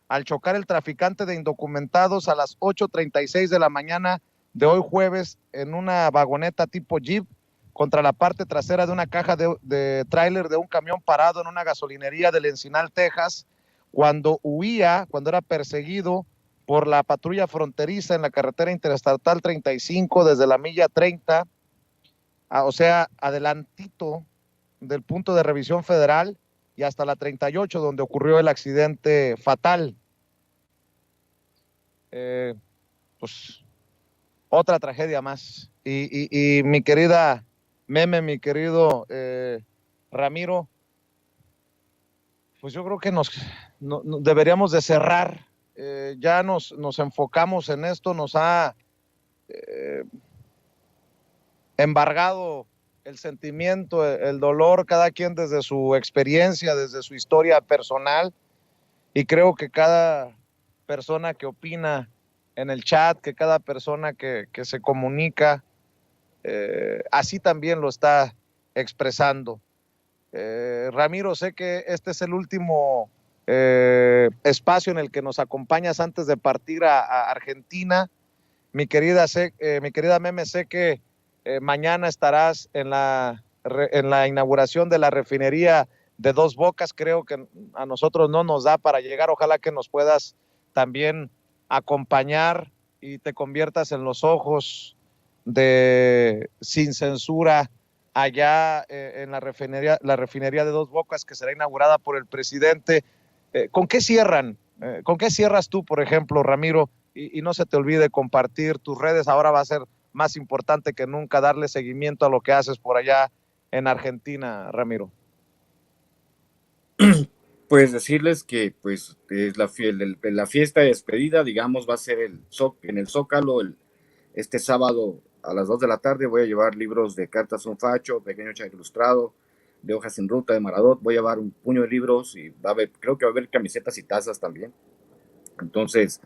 al chocar el traficante de indocumentados a las 8:36 de la mañana de hoy jueves en una vagoneta tipo Jeep contra la parte trasera de una caja de tráiler de un camión parado en una gasolinería del Encinal, Texas, cuando era perseguido por la patrulla fronteriza en la carretera interestatal 35 desde la milla 30, o sea, adelantito del punto de revisión federal y hasta la 38 donde ocurrió el accidente fatal. Pues otra tragedia más. Y mi querida Meme, mi querido Ramiro, pues yo creo que deberíamos de cerrar. Ya nos enfocamos en esto, nos ha embargado el sentimiento, el dolor, cada quien desde su experiencia, desde su historia personal, y creo que cada persona que opina en el chat, que cada persona que se comunica, así también lo está expresando. Ramiro, sé que este es el último espacio en el que nos acompañas antes de partir a Argentina. Mi querida Meme, sé que mañana estarás en la inauguración de la refinería de Dos Bocas. Creo que a nosotros no nos da para llegar. Ojalá que nos puedas también acompañar y te conviertas en los ojos de Sin Censura allá en la refinería de Dos Bocas, que será inaugurada por el presidente. ¿Con qué cierran? ¿Con qué cierras tú, por ejemplo, Ramiro? Y no se te olvide compartir tus redes. Ahora va a ser más importante que nunca darle seguimiento a lo que haces por allá en Argentina, Ramiro. Pues decirles que pues es la fiesta de despedida, digamos, va a ser en el Zócalo este sábado a las 2 de la tarde. Voy a llevar libros de Cartas a un Facho, Pequeño Chat Ilustrado, de Hojas sin Ruta, de Maradot. Voy a llevar un puño de libros y creo que va a haber camisetas y tazas también. Entonces,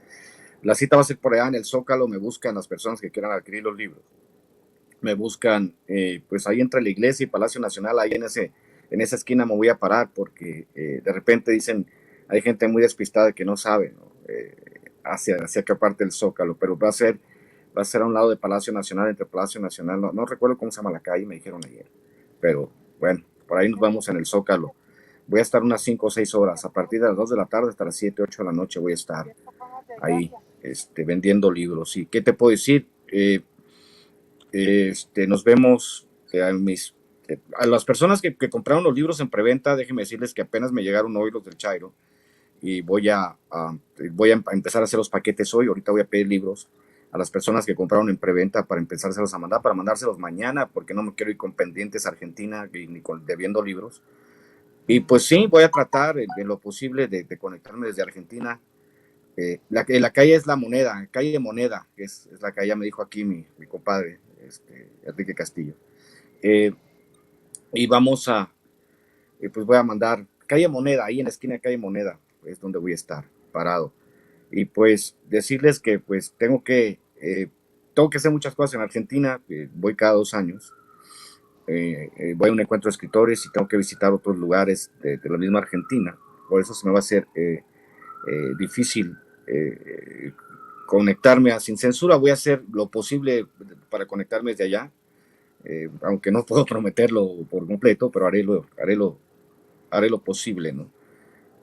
la cita va a ser por allá en el Zócalo. Me buscan las personas que quieran adquirir los libros. Me buscan, pues ahí entre la iglesia y Palacio Nacional, ahí en esa esquina me voy a parar porque de repente dicen, hay gente muy despistada que no sabe, ¿no? Hacia qué parte del Zócalo, pero va a ser a un lado de Palacio Nacional, entre Palacio Nacional, no recuerdo cómo se llama la calle, me dijeron ayer, pero bueno, por ahí nos vamos en el Zócalo. Voy a estar unas 5 o 6 horas, a partir de las 2 de la tarde hasta las 7, 8 de la noche voy a estar ahí vendiendo libros. ¿Y qué te puedo decir? Nos vemos a las personas que compraron los libros en preventa. Déjenme decirles que apenas me llegaron hoy los del Chairo y voy a empezar a hacer los paquetes hoy. Ahorita voy a pedir libros a las personas que compraron en preventa para empezárselos a mandar, para mandárselos mañana, porque no me quiero ir con pendientes a Argentina ni debiendo libros. Y pues sí, voy a tratar en lo posible de conectarme desde Argentina. La calle es La Moneda, calle Moneda, es la calle, me dijo aquí mi compadre, Enrique Castillo. Y vamos pues voy a mandar calle Moneda, ahí en la esquina de calle Moneda, es donde voy a estar parado. Y pues decirles que pues tengo que hacer muchas cosas en Argentina. Voy cada 2 años. Voy a un encuentro de escritores y tengo que visitar otros lugares de la misma Argentina. Por eso se me va a hacer difícil conectarme a Sin Censura. Voy a hacer lo posible para conectarme desde allá, aunque no puedo prometerlo por completo, pero haré lo posible, ¿no?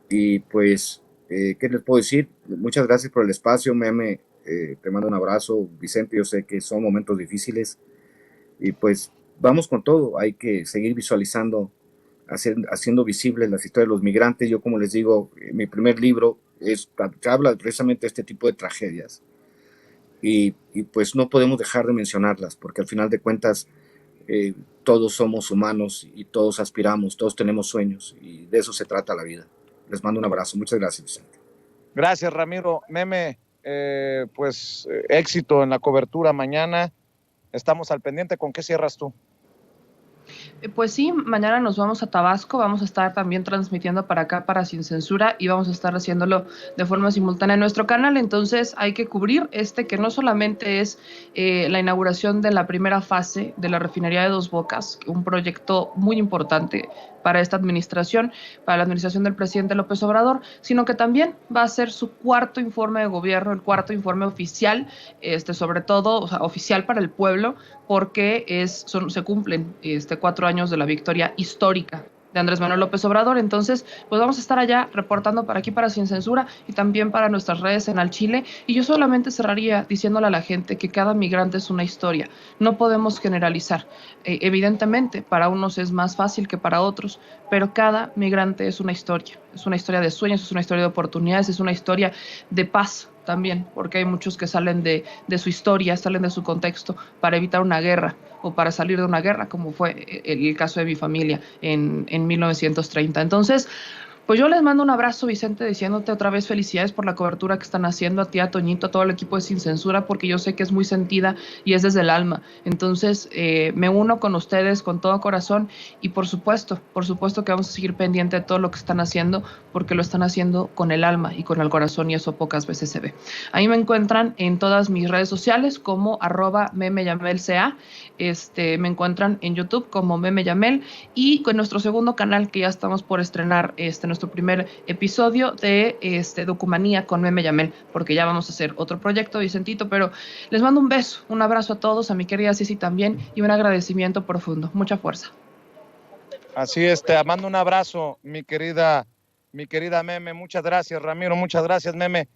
Y pues ¿Qué les puedo decir? Muchas gracias por el espacio, Meme. Te mando un abrazo, Vicente. Yo sé que son momentos difíciles y pues vamos con todo. Hay que seguir visualizando, haciendo visibles las historias de los migrantes. Yo, como les digo, mi primer libro habla precisamente de este tipo de tragedias y pues no podemos dejar de mencionarlas porque al final de cuentas todos somos humanos y todos aspiramos, todos tenemos sueños y de eso se trata la vida. Les mando un abrazo. Muchas gracias, Vicente. Gracias, Ramiro. Meme, éxito en la cobertura mañana. Estamos al pendiente. ¿Con qué cierras tú? Pues sí, mañana nos vamos a Tabasco, vamos a estar también transmitiendo para acá, para Sin Censura, y vamos a estar haciéndolo de forma simultánea en nuestro canal. Entonces hay que cubrir que no solamente es la inauguración de la primera fase de la refinería de Dos Bocas, un proyecto muy importante para esta administración, para la administración del presidente López Obrador, sino que también va a ser su cuarto informe de gobierno, el cuarto informe oficial, sobre todo, o sea, oficial para el pueblo, porque se cumplen 4 años de la victoria histórica de Andrés Manuel López Obrador. Entonces, pues vamos a estar allá reportando para aquí, para Sin Censura, y también para nuestras redes en Al Chile. Y yo solamente cerraría diciéndole a la gente que cada migrante es una historia. No podemos generalizar. Evidentemente, para unos es más fácil que para otros, pero cada migrante es una historia. Es una historia de sueños, es una historia de oportunidades, es una historia de paz también, porque hay muchos que salen de su historia, salen de su contexto para evitar una guerra o para salir de una guerra, como fue el caso de mi familia en 1930. Entonces, pues yo les mando un abrazo, Vicente, diciéndote otra vez felicidades por la cobertura que están haciendo, a ti, a Toñito, a todo el equipo de Sin Censura, porque yo sé que es muy sentida y es desde el alma. Entonces, me uno con ustedes con todo corazón y por supuesto que vamos a seguir pendiente de todo lo que están haciendo, porque lo están haciendo con el alma y con el corazón, y eso pocas veces se ve. Ahí me encuentran en todas mis redes sociales como @memeyamelca, me encuentran en YouTube como memeyamel, y con nuestro segundo canal que ya estamos por estrenar nuestro primer episodio de Documanía con Meme Yamel, porque ya vamos a hacer otro proyecto, Vicentito, pero les mando un beso, un abrazo a todos, a mi querida Ceci también, y un agradecimiento profundo. Mucha fuerza. Así es, te mando un abrazo, mi querida Meme. Muchas gracias, Ramiro. Muchas gracias, Meme.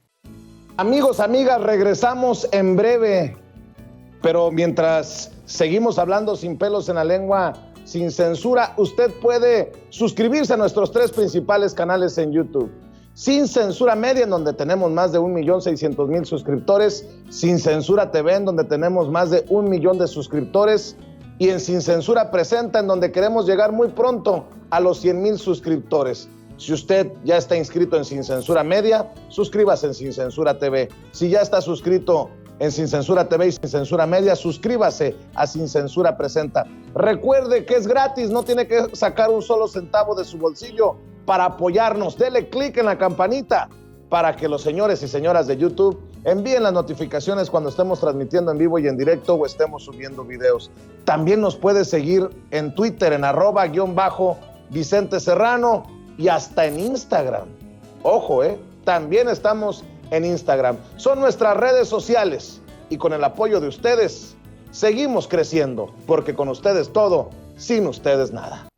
Amigos, amigas, regresamos en breve, pero mientras seguimos hablando sin pelos en la lengua, Sin Censura, usted puede suscribirse a nuestros 3 principales canales en YouTube. Sin Censura Media, en donde tenemos más de 1,600,000 suscriptores. Sin Censura TV, en donde tenemos más de 1 millón de suscriptores. Y en Sin Censura Presenta, en donde queremos llegar muy pronto a los 100,000 suscriptores. Si usted ya está inscrito en Sin Censura Media, suscríbase en Sin Censura TV. Si ya está suscrito en Sin Censura TV y Sin Censura Media, suscríbase a Sin Censura Presenta. Recuerde que es gratis, no tiene que sacar un solo centavo de su bolsillo para apoyarnos. Dele clic en la campanita para que los señores y señoras de YouTube envíen las notificaciones cuando estemos transmitiendo en vivo y en directo o estemos subiendo videos. También nos puede seguir en Twitter en @_Vicente Serrano y hasta en Instagram. Ojo, también estamos en Instagram. Son nuestras redes sociales y con el apoyo de ustedes seguimos creciendo, porque con ustedes todo, sin ustedes nada.